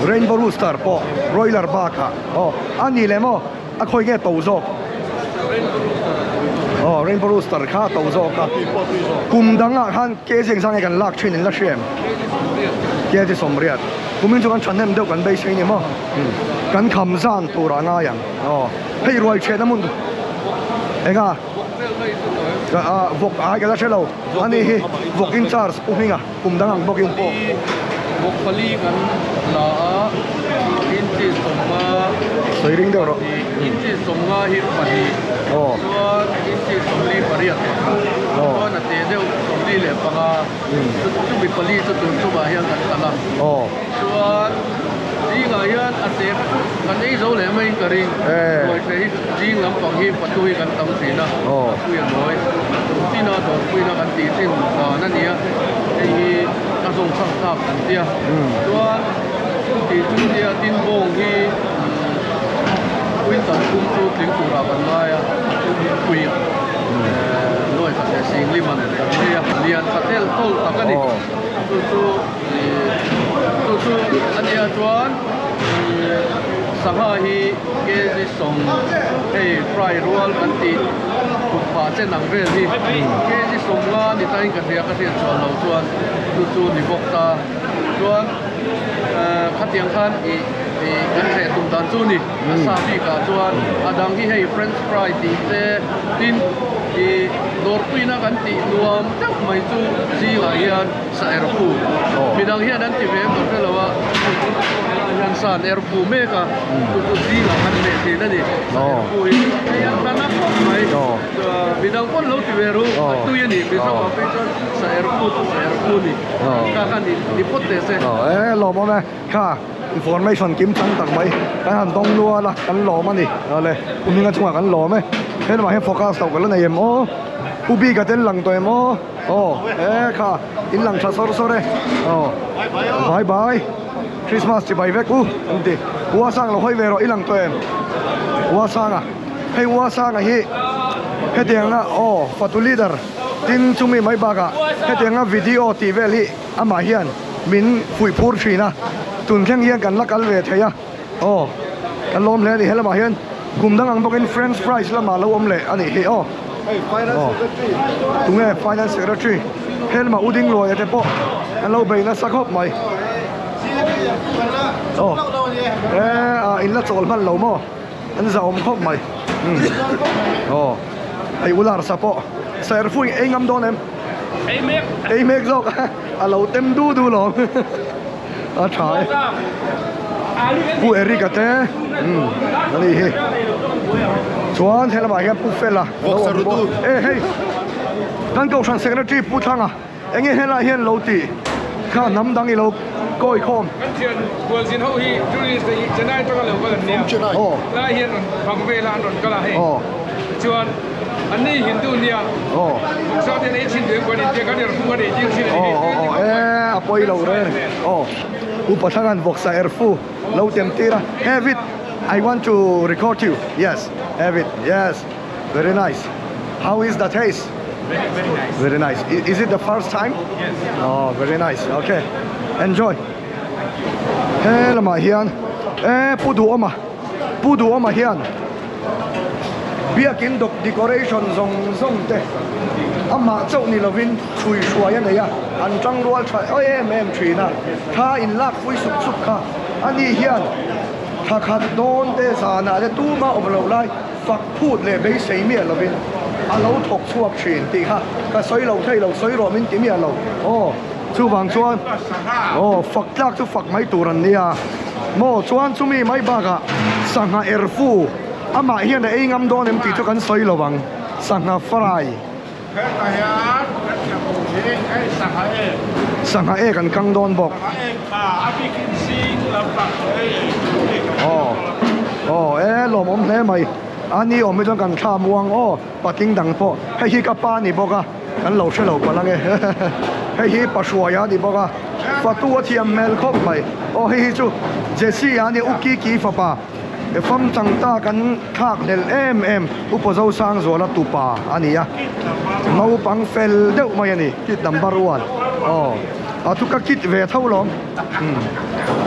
rainbow rooster po broiler baka ani le mo a khoi nge to zo rainbow rooster kha to zo ka kum danga khan ke jeng sang kan lak thin in la shem ke ti somriat kumin chu kan thanem deuh kan bei sei ni mo kan kham zan tura nga yang hei roi che namun enga vok ai ga chelo ani hi vok in charge puhinga kum dang bok yung po vok pali kan la inchi somma soi ring deuh ro inchi somma hi pali inchi somli pariat na te deuh somli le panga tu bi pali tu tu ba hian kan tala chuan nga hian ate kan ei zo le mai karingoi sei jing lam pang hi patui kan tam sina pui noi tina to pui na kan ti tin na nia ei ka zong sang ta kan tia chuan ti chu tia tin bong hi win tan kum chu tling tu ra kan lai a kui loi ka se sing liman kan tia lian patel tol takani chu ania chuan sangha hi ke ji song hei fry roll kan ti pa chen nang vel hi ke ji song la ni tai kan ria ka ria chuan lo chuan chu ni bok ta chuan khatiang khan i kan se tum dan chu ni sa pi ka chuan adang hi hei french fry ti te tin i dor tuina kan ti nuam tak mai chu ji la hian sa erpu midang hian an ti ve ko pelawa yan san erpu me ka tu ji la kan me ti na ni erpu hi yan kana ko mai midang pon lo ti ve ru tu ye ni bi so pa pe sa erpu ni ka kan ni pot te se lo mo me ka information kim chang tak mai kan han dong lua la kan lo ma ni le umi nga chunga kan lo me hen ma he focus tau kan na yem o ubi ka ten lang toy mo kha in lang tha sor sore bye bye Christmas chi bai ve ku ante wa sang lo hoi ve ro ilang toy wa sang a hei wa sang a hi he tiang na fatu leader tin chumi mai ba ga he tiang na video ti ve li ama hian min phui phur thina tun kheng hian kan lakal ve theya kan lom le ni hela ma hian kum dang ang bokin french fries la ma lo om le ani he tunge finance secretary hel ma uding lo ate po kan lo be na sakhop mai in la chol man lo mo an za om khop mai ai ular sa po ser fui engam don em ei mek zok a lo tem du lo a thai pu erika te ani he chuan hela ba hian pu fela hey kan ko san secretary pu thanga enge hela hian lo ti kha nam dang i lo koi khom kan thian kual sin ho hi tourist the janai to lo ba ne la hian phang ve la ron kala he chuan ani hindu nia sa de nei chin de ko ni te ka de ru de jing sin apoi lo re upathangan boxa erfu lo tem tira have it I want to record you yes have it yes very nice how is the taste very nice is it the first time yes very nice okay enjoy hela ma hian pudu oma hian biakin dok decoration zong te ama chau ni lovin chui shuaya ne ya an tang rual thai em thina kha in lak fui sup kha ani hian kha khat don te sana le tu ma oblo lai fak phut le be sei mi lovin alo thok chuak thin ti kha ka soi lo thai lo soi ro min ti mi lo chu wang chuan fak tlak chu fak mai turan nia mo chuan chumi mai baga sanga erfu ama hian da engam don em ti chu kan soi lo wang sanga fry sanga kan kang don bok lo mom hle mai ani om mi kan tha muang pating dang po hei hi ka pa ni boka kan lo she lo palang hei hi pa shuaya ni boka fatu thiam mel khop mai hei chu jesi ani uki ki fa pa fam chang ta kan thak lel em upozo sang zola tupa ani ya mau pang fel deuh mai ani kit number 1 atu ka kit ve thaulom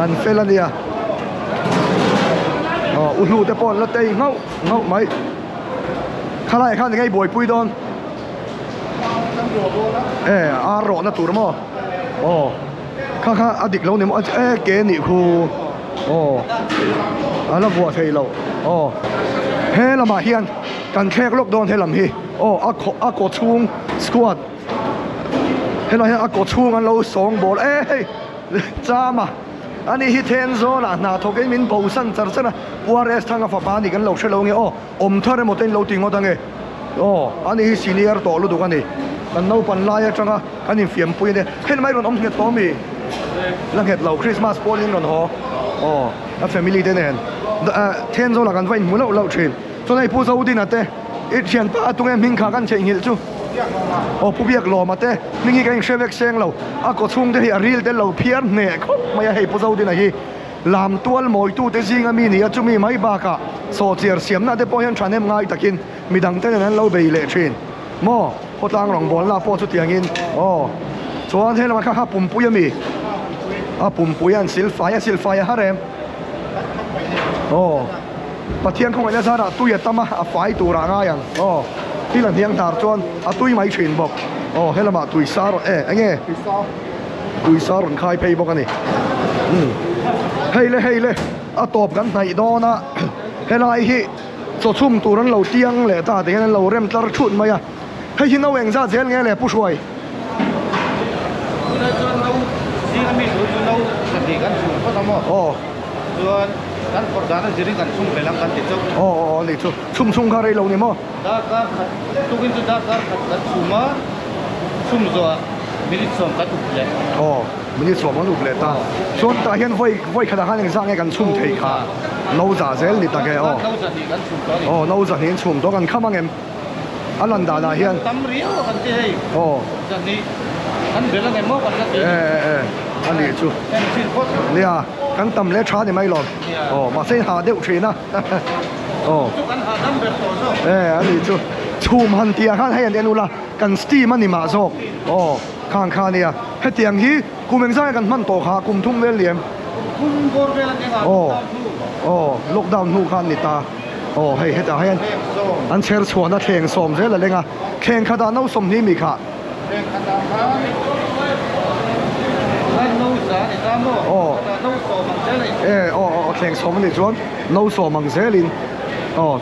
an fel ania ulu te pon la tei ngau mai khalai khan ngai boi pui don a ro na tur mo kha adik lo ni mo ke ni khu ala bua thei lo he lama hian kan thek lok don helam hi a ko chung squad hela hian a ko chung an lo song bol chama ani hi then zona na thokin min bosan charchana puares thanga fa pani kan lo thelo nge om thare moten lo tingo dange ani hi senior to lu dukani kan no pan lai atanga kan in fiam pui ne hen mai ron om nge to mi lang het lo Christmas polling ron ho a family den hen then zona kan vain mulo lo thin to nai pu zo din ate it hian pa atung em hing kha kan che ngil chu โอ้ผู้เบียกหล่อมาเต้นี่งี้ก็ยังเชฟเวกเซงเราก็ชุ่งเตะรีลเตะเราเพี้ยนเนี่ยเขาไม่ให้พวกเราดีนะฮีลามตัวมอยตู้เตะซิงมีนี่จุมีไม่บากะโซเจียร์เสียมน่าเตะพอยันชันเอ็มง่ายตะกินมีดังเต้นนั้นเราเบยเล่ชินมอพอตั้งหลังบอลลาพอสุดเตียงอินโอ้ส่วนเท่านั้นข้าปุ่มปุยมีปุ่มปุยันซิลไฟฮาเรมโอ้ปะเทียงของไอ้เจ้าซาระตุยตั้มอ่ะไฟตัวร่างยังโอ้ที่หลังเทียงตาจวนตุยไม่ชินบอกโอ้เฮลมาตุยซาร์ไอ้เงี้ยตุยซาร์คายเพย์บอกกันนี่เฮ้ยเลยตบกันไหนดอนะเฮลไอ้ที่จะชุ่มตัวนั้นเราเตียงเลยตาเตียงนั้นเราเริ่มตระชุดมาอ่ะให้ที่เราเองซะเสียงเงี้ยเลยผู้ช่วยโอ้ส่วนการกดดันนั้นจะได้การชุ่มไปแล้วการติดเจ้าโอ้นี่ชุ่มข้าไรเราเนี่ยมั้งดาการทุกคนจะดาการการชุ่มตัวมิลิสอมกันถูกเลยโอ้มิลิสอมกันถูกเลยตาส่วนตาเห็นไว้ขนาดนั้นยังสร้างให้กันชุ่มเทค่ะเราจะเซลนี่ตาแกเราจะเห็นชุ่มตัวกันข้ามังเอ็มอันนั้นดาเห็นตั้มเรียวกันที่โอ้จะนี่อันเบลล์ไงมั่งกันเลยอันนี้ชูเนี่ยกันตั้มเล็กช้าเนี่ยไม่หรอกโอ้มาเส้นหาเดี๋ยวชีนะโอ้อันนี้ชูมันเตียข้างให้อันเดียนูละกันสตีมันนี่มาโซกโอ้ข้างเนี่ยให้เตียงที่กูเมืองซ้ายกันมันโตขากุมทุ่งเวลียมโอ้ลูกดาวนูขันนี่ตาโอ้ให้ตาให้อันเชิญชวนนะเทงสมเสร็จแล้วเลยไงเข่งขดานเอาสมนี้มีค่ะโอ้แข่งสมนี่ชวนโน้ตสมังเซลิน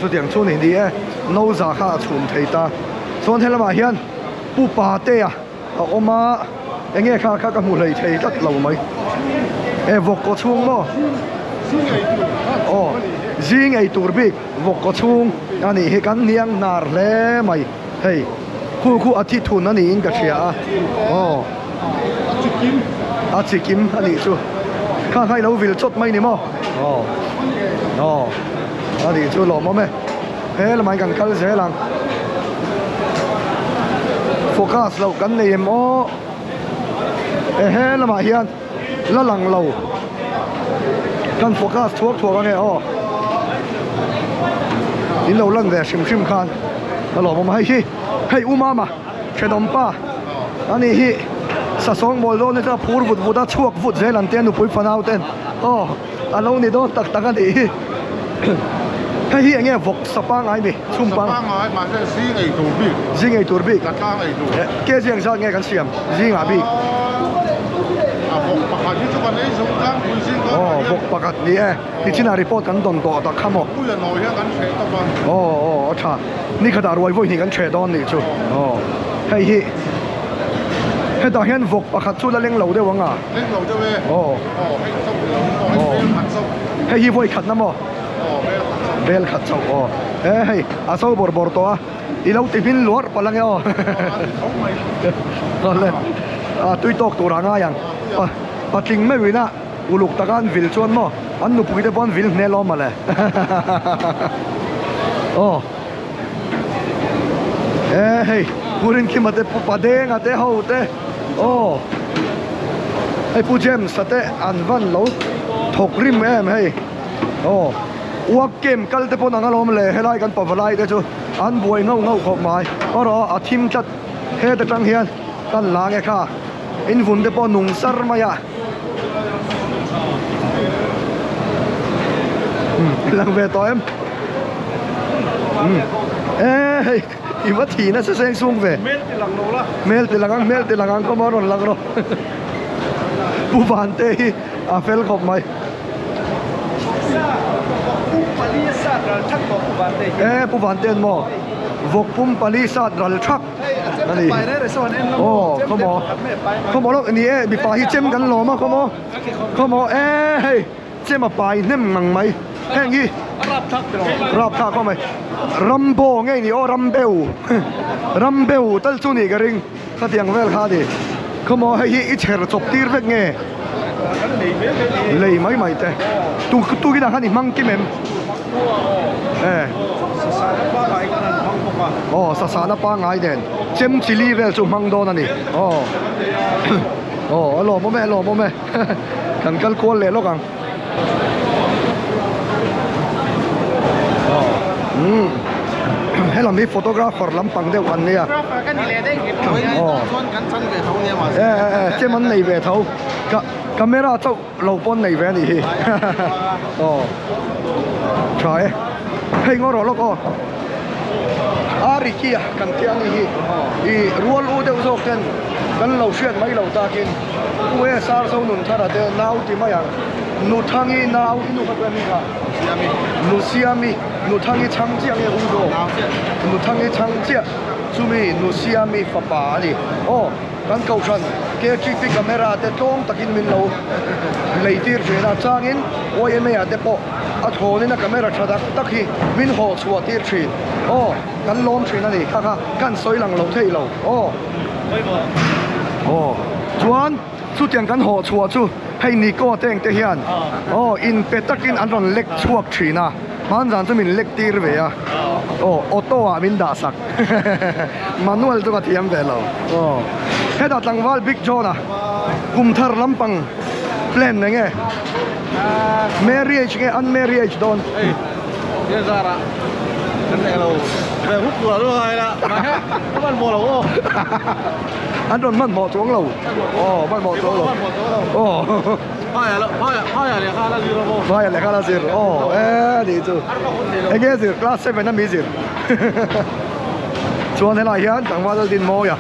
สุดอย่างช่วงนี้ดีโน้ตสาขาชุมเทตาส่วนเทเลมาเฮียนปูปาเตะออกมาอย่างเงี้ยข้ากับมูเลยเทตัดเราไหมวกกช่วงมั้งจิงไอตูร์บิกวกกช่วงอันนี้เฮกันเนียงนาร์เล่ไหมเฮ้ยคู่อาทิตย์ทุนนั่นนี่อินกับเชียอาจิกิมอันนี้ชูข้าให้เราวิลจดไม่นี่มั้งอันนี้ชูหล่อมั้งไหมเฮ้ยเราไม่กันกันเสียหลังโฟกัสเรากันนี่มั้งเฮ้ยเรามาเฮียนแล้วหลังเรากันโฟกัสทั่วกันไงนี่เราเล่นแต่ชิมคันแล้วหล่อมาให้อุมาเชดอมป้าอันนี้ฮีสะสมบอลโลนี่ถ้าพูดวุดช่วงวุดเซลันเตียนอุปฟันเอาเต้นอันเรานี่โดนตักกันดีให้อย่างเงี้ยวกสปางไอ้ดิชุ่มปังสปางไอ้มาแค่ซิงไอ้ตัวบิ๊กกัดก้างไอ้ตัวเกี่ยเสียงซาเงี้ยกันเสียมซิงอ่ะบิ๊กวกประกาศที่ทุกวันนี้สงครามคุณซิงก็วกประกาศนี่ที่ชินารีพอร์ตกันโดนต่อตะขโมยผู้ใหญ่หน่อยกันเฉยตะวันใช่นี่ขนาดรวยพวกนี้กันเฉยตอนนี้ชูให้ต่อเห็นวกประกาศชุดละเล่งเหล่าได้วังเล่งเหล่าจะเว้ให้ส้มเหล่าให้เบลขัดส้มให้ฮีบอยขัดน้ำเบลขัดส้มเฮ้ยอาโซ่บอร์ตัวอีเราติดพินหลวดพลังเงี้ยตอนเล่นตุยตกตัวร่างยังปัจจิงไม่วินะอุลุกตะการวิลชวนมั้งอันนู้นพูดได้บอลวิลเนลล้อมาเลยเฮ้ยผู้เล่นขี้มาเตะปูปาเด้งเตะเขาเตะไอ้ผู้เจมส์เตะอันวันเราถกริมเฮ้ยวักเกมกัลเตะปนังอารมณ์เลยให้ไล่กันปะไล่เตะจูอันบวยเงาขบไม้ก็รออาทิมจัดเฮ้ตะจังเฮียนกันล้างไอ้ข้าอินฟุนเตะปนุ่งสร์มายะลังเวทอยมเฮ้ยอีวัดทีน่ะเสียงสูงเว้ยเมลติลังก็มารอนลังรอผู้บานเตะเฟลขบไหมผู้บานเตะมั้งวกปุ่มปาลีซาดรัลชักนั่นเองเขาบอกแล้วอันนี้มีปลาที่เจ็มกันหรอมั้งเขาบอกเฮ้ยเจ็มมาปลายเน่มมังไหมแห้งยี่รับทักเข้าไหมรัมโบไงนี่รัมเบลตัลซูนี่กระริงถ้าเตียงเวลคาดิเขาบอกให้อีเชอร์จบตีร์เวกไงเลยไม่แต่ตู้กินอาหารนี่มังกิมเอ็ม oh sa sana pa ngai den chem chili vel chu mang don ani oh oh alo mo me kan kal kol le lo kang oh hello mi photographer lampang de wan ne ya cái này là đấy cái con cắn chân về thấu nha mà che man nei ve thau camera chau lo pon nei ve ni hi oh try hei ngoro lo ko ari kia kan tiang hi i rual u de zo ken kan lo shet mai lo ta kin we sar so nun thara de nau ti ma yang nu thangi nau inu ka mi ka nu siami nu thangi chang jiang ye u do nu thangi chang jia chu mi nu siami fa pa ni oh kan kau chan ke chi pi camera te tong takin min lo leitir je na changin oi me ya te po a thone na camera thadak takhi min ho chua tir thi oh kan lom thi na ni kha kan soi lang lo thei lo oh oh chuan chu tiang kan ho chua chu hei ni ko teng te hian oh in petakin an ron lek chuak thina man jan chu min lek tir ve ya oh auto a min da sak manual chu ka thiam ve lo oh heda tlangwal big jona kum thar lampang plan na nge marriage nge unmarriage don cái ra đó cái này là về hút cửa rồi là mà hết các bạn mua đâu an ron man mo chuang lo oh man mo chuang lo oh hoa là kha là gì đâu vai le khala sir oh di chu ege sir class 7 na mi sir chuan he lai hian tangwal din mo ya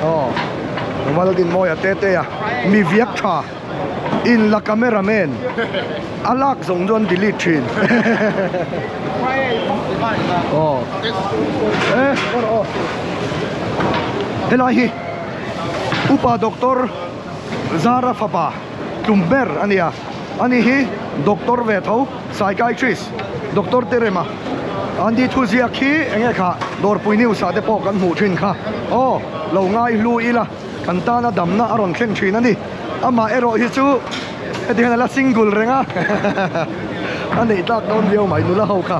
oh tangwal din mo ya te ya mi viak tha in la cameraman alak zong don delete thin oh oh he lai hi upa doktor Zara Fapa Tumber ania ani hi doctor ve tho psychiatrist doctor terema andi thuzia khi enge kha dor puini usa de po kan mu thin kha oh lo ngai lu ila kan ta na damna aron khen thin ani ama ero hi chu edena la single renga ani tak don view mai nu la ho kha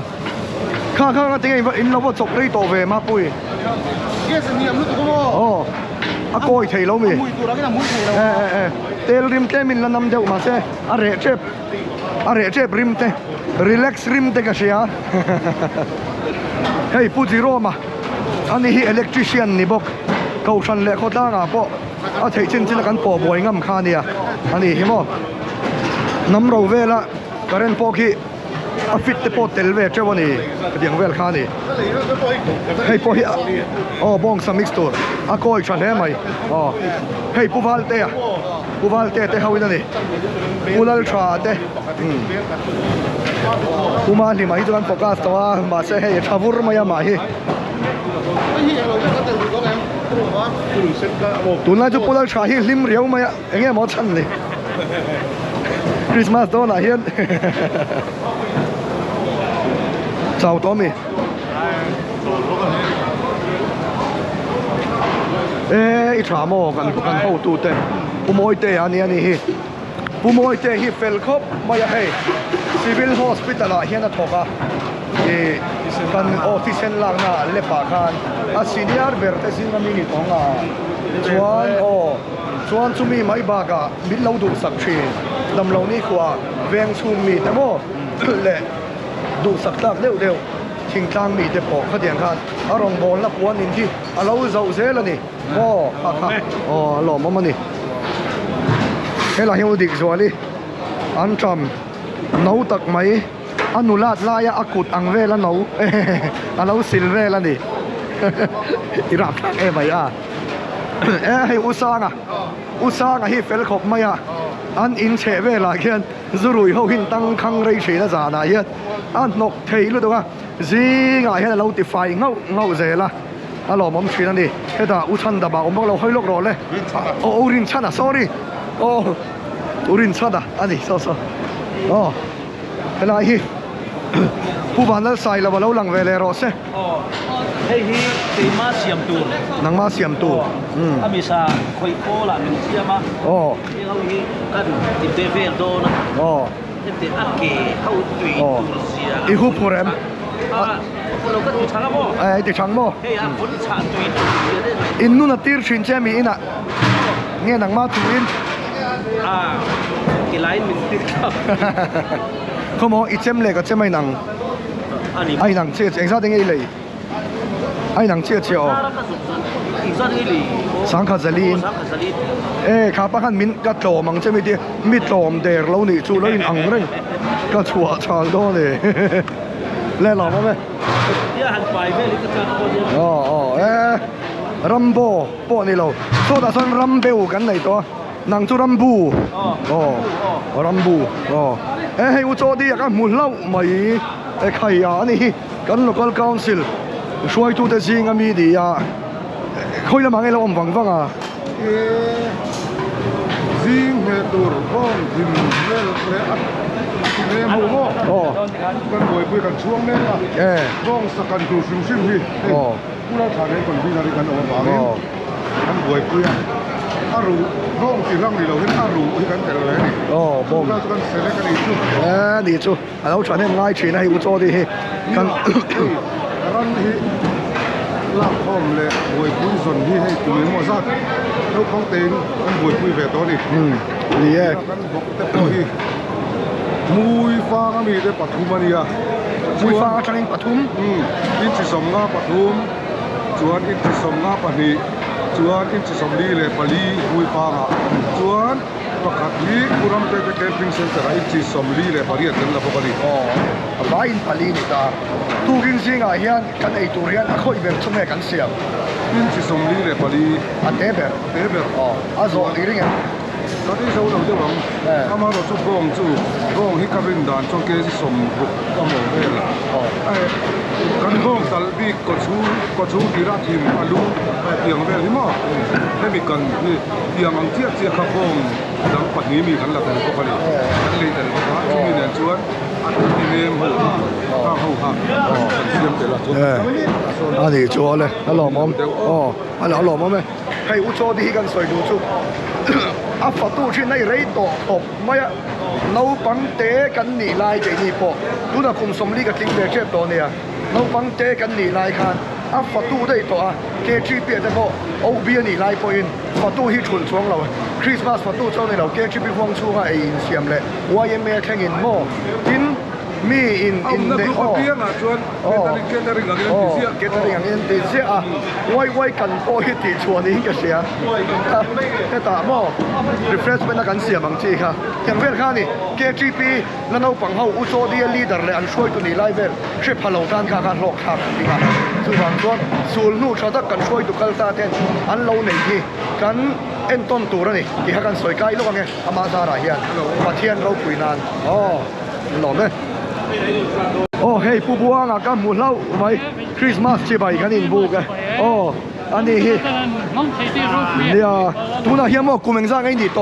kha ting in lo bo chok rei to ve ma pui cái gì niệm lúc có oh a koi thei lo mi mùi tụi đó cái là mùi tụi đâu tel rim te min la nam deuh ma se are chep rim te relax rim te ka sia hey pu zero ma ani hi electrician ni bok kau than le kho ta nga po a thei chin kan po boi ngam kha nia ani hi mo nam ro vela current po ki a fit te po tel ve chewani diang vel kha ni hey po hi oh bong sa mixture a koi than he mai oh hey pu val te te hawina ni ulal tha te kuma ni mai chuan focus to a ma se he thavur maya ma hi tuna chu pulal tha hi lim riau maya enge mo chan ni Christmas do na hian chào Tommy i thả mo kan ho tu te pumoi te ani hi pumoi te hi fel khop maya hei civil hospital a hian a thoka kan office lang na le pa khan a senior berte sin mi ni tonga chuan chumi mai ba ka min lo du sak thi dam lo ni khwa veng chum mi te mo le du sak tak deu thing tlang mi te po kha diang khan arong bol la puan in thi alo zau zel ani mo kha lo mo mani hela hiu dik zuali an tram nau tak mai anulat laya akut ang vela no alo sil vela ni irap thak e mai a hei usanga hi fel khop maya an in che vela khian zurui ho hin tang khang rei thina za na hian an nok thei lu donga zinga hian lo ti fai ngau zela alo mom thina ni heta uchan da ba omok lo hoilok ro le urin chana sorry urin chada ani so hela hi pu ban la sai la ba lo lang vele ro se hei hi te ma siam tu nang ma siam tu amisa khoi ko la min siama hi hau hi kan ti te ve do na te ake hau tui tu sia i hu purem เราก็อยู่ช้างบ่ ติดช่างโม่ เฮ้ยคนชาตุย อินนู่นน่ะตีร์ชินเชมีอินะเงี้ยหนังมาถูอิน กี่ไลน์มินติดครับ เขาบอกอีเจมเล็กกับเจมไอ้หนัง อันนี้ ไอ้หนังเชี่ยเองซะได้ไงเลยไอ้หนังเชี่ยอ๋อ อีกสักนิดหนึ่ง สังขารลีน สังขารลีน ข้าพหันมินก็โจมังใช่ไหมที่มิดโจมเดร์เราหนีชูแล้วอินอังเร่งก็ชัวชางโดนเลยเล่นหรอมั้ย เนี่ยหันไปไม่ลิขิตการคนเดียว รัมโบโปนี่เราโซดาซันรัมเบลกันไหนตัวนังจูรัมบูรัมบูให้อุจดีกันมุลเล่าไม่ใครนี่กัน local council ช่วยตัวเด็กสิงห์มีดีคุยละมั้งไอ้เราอมฟังอ่ะ ซิงเฮตูร์ก้องดินเล่อัดเล่หมูโม่กันบ่อยคุยกันช่วงนี้ล่ะก้องสกันดูซิมพี่ผู้รักษาในคนที่นาฬิกาออกมาเนี่ยกันบ่อยคุยอารูก้องที่ร่างนี่เราเห็นอารูที่กันแต่ละเลยนี่บ่มเราจะกันเสร็จกันอีกชุดดีชุดเราฉันให้ง่ายชีนะให้อุจดีกันรันที่ลากข้อมเลยบ่อยคุยส่วนที่ให้ตัวมั่วซัดแล้วของเต็งกันบ่อยคุยแบบตัวนี้ดีกันบอกแต่พอที่มุยฟ้าก็มีแต่ปฐุมนี่อะมุยฟ้าจังเองปฐุมอินทรีสมงาปฐุมจวนอินทรีสมงาปณีจวนอินทรีสมลีเลยปลีมุยฟ้าจวนประคับลีกุรำเตเกมปิ้งเซ็นเตอร์อินทรีสมลีเลยปลีกันละพวกนี้บ้านปลีนี่ตาตูกินซิงอ่ะเฮียนกันไอตูเรียนอ่ะเขาอีแบบช่วยกันเสียอินทรีสมลีเลยปลีเทเบอร์จอดีริงอ่ะตอนนี้เราเดี๋ยวอามาเราจุกงจูกงฮิคาบินดานจงเกจิสมบุกก็มองเห็นละกันกงตัลบีก็ชูดีราทีมอาลูเอียงเวลิมาให้มีกันนี่เอียงอังเทียเจียขับกงดังปัจจุบันมีกันละแต่ก็พอดีกันเลยแต่ว่าที่มีเนี่ยชวนอันนี้เนี่ยมันข้าวข้าวเสียมแต่ละชวนอันนี้ชัวร์เลยฮัลโหลมอมฮัลโหลมอมไหมให้อุจดีกันสวยดูชุบอาฟัตูชินในเรย์โตขบไม่เราปังเตะกันหนีลายใจนี่พอดูนะคุมสมลีกับทิ้งเบรเชตตัวเนี่ยเราปังเตะกันหนีลายคันอาฟัตูได้ตัวเกจีเปียแต่พอเอาเบียหนีลายพออินฟัตูที่ชุนช่วงเราคริสต์มาสฟัตูเจ้าเนี่ยเราเกจีปีฟงชูให้อินเสียมเลยว่ายังไม่แข่งอินโม่อินมีอินเดอชวนเกตเตอร์อย่างนี้ติเสียไว้กันโอฮิติชวนนี้ก็เสียแต่ตาโม่ refreshment กันเสียบางทีค่ะอย่างเวลข้านี่ KGP แล้วเราปังเขาอุโซดีลีดเดอร์เลยอันช่วยตัวนี้ไล่เวลช่วยพลังการการหลอกหักดีค่ะสุดท้ายส่วนสูนนู่ชาตักกันช่วยตัวกัลตาเทนอันเราหนีกันเอ็นต้นตัวนี่ที่หากันสวยใกล้ลูกไงอามาซาราเฮียนมาเทียนเราคุยนานหล่อไหมเฮ้ยผู้บัวงอ่ะก็หมุนเล่าไว้คริสต์มาสที่ไปกันอินบูกันอันนี้เนี่ยตัวน่ะเฮียมกูเม่งซ่าไงดีโต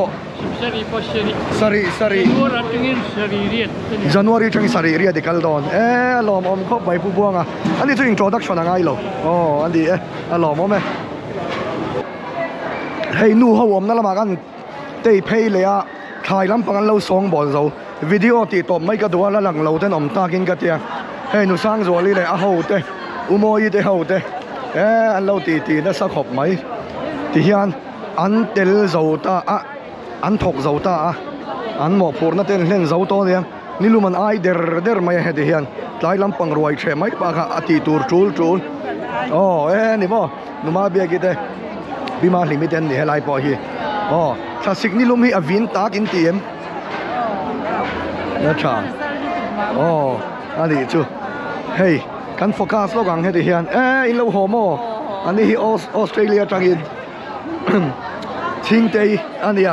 สรีJanuary จังสรีเรียดิคัลดอนหล่อมอมเข้าไปผู้บัวงอ่ะอันนี้ตัว introduction อะไรหรออันนี้หล่อมอมไหมเฮ้ยนู่เขาอมนั่นละมากันเตะเพย์เลยอ่ะถ่ายลำพังกันเราสองบอลเราวิดีโอตีตบไม่กระดัวแล้วหลังเราเต้นอมตากินกระเทียเฮ้ยหนูสร้างโซลีเลยเอาเตะอุโมยเตะเอาเตะอันเราตีได้สักขบไหมที่ยันอันเตลโซตาอันถกโซตาอันหมอกพูนนั่นเต้นเล่นโซโต้เนี่ยนี่รู้มันไอเดอร์ไม่เห็นที่ยันถ่ายลำพังรวยเช่ไหมปากอาตีตูร์จูลนี่บ่หนูมาเบียกิเตบิมาลิมิเต็นนี่ให้ไล่พอฮีถ้าสิ่งนี้ลุมให้อวินตากินเตียมนะจ๊ะอันนี้จูเฮ้ยกันโฟกัสโลกังเฮดิเฮียนอินโลโฮโมอันนี้ออสเตรเลียจังอินชิงเตยอันนี้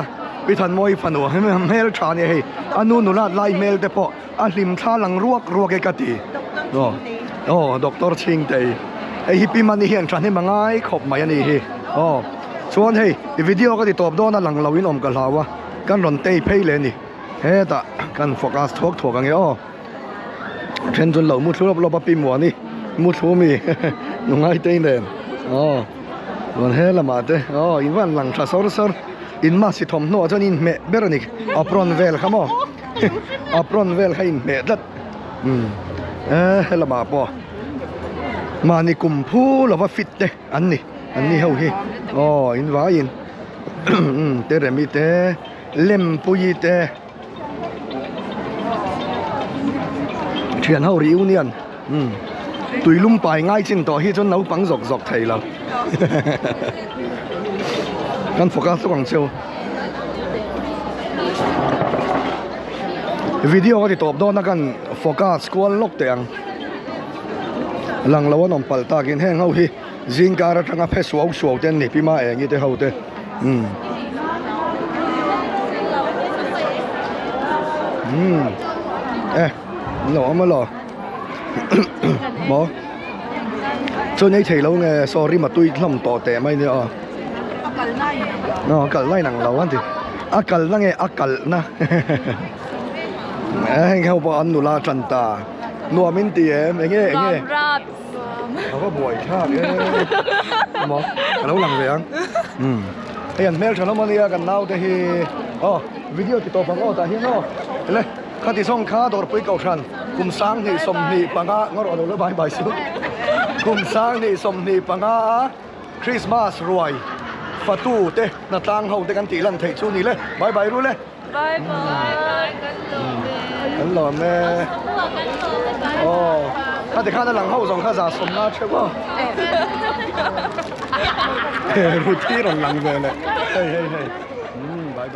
วิธันมวยฟันหัวให้เมลชาเนี่ยเฮ้ยอันนู้นนู่นไล่เมลเดปะอันลิมชาหลังรัวเกกตีดอกเตอร์ชิงเตยฮิปปี้มันนี่เฮียนฉันให้มาง่ายขบมาอันนี้เฮ้ส่วนเฮ้ยวิดีโอก็ติดตบโดนนั่นหลังเราวินอมกันลาวะกันรอนเตยเพย์เลยนี่แต่กันโฟกัสถกกันไงเช่นจนเรามุดทุบเราปะปีหมัวนี่มุดทุบมีนุ่งไอ้เต้นเด่นวันเฮละมาเต้อินวันหลังชาซอร์ซอร์อินมาสิทอมโน่จนอินเมเบรนิกอัปรอนเวลครับอัปรอนเวลให้อินเมดัดเฮละมาปอ มานี่กลุ่มผู้หรือว่าฟิตเด้อันนี้เฮาฮีอ๋ออินว่าอินเตเรมิเตเล่มปุยเตเทียนเฮาริวเนียนตุยลุ่มไปง่ายจริงต่อที่จนเราปังจอกไทยเรากันโฟกัสสักหน่อยเชียววิดีโอก็ติดต่อด้วยนะกันโฟกัสกวนลกเตียงหลังเราว่าน้องปัลตากินแห้งเฮาฮีจิงการทั้งเพสวาวสวาวเต้นนี่พี่มาเองยี่เตเฮาเต้หล่อมาหล่อหมอช่วงนี้เฉยแล้วไง sorry มาตุ้ยลำต่อแต่ไม่เนี่ยอ๋อกัลไล่หนังเราอันที่กัลนั่งไงกัลนะเขาบอกอันนุลาจันตานัวมินตีเองเงี้ยเขาก็บ่อยชาติหมอแล้วหลังเสียงไอ้ยันเมลฉันมาเนี่ยกันnowแต่ที่วิดีโอติดต่อฟังแต่ที่น้อเลยข้าที่ส่งข้าตัวไปเก่าชันกุมสังที่สมนีปังงอรอเลยบายสิกุมสังที่สมนีปังคริสต์มาสรวยฟาตูเตนาตังเฮาเตกันตีลันเทชูนี่เลยบายรู้เลยบายกันหล่อแม่ข้าที่ข้าด้านหลังเฮาส่งข้าสะสมนะใช่ป่ะรู้ที่หลังเลยเฮ้ยบาย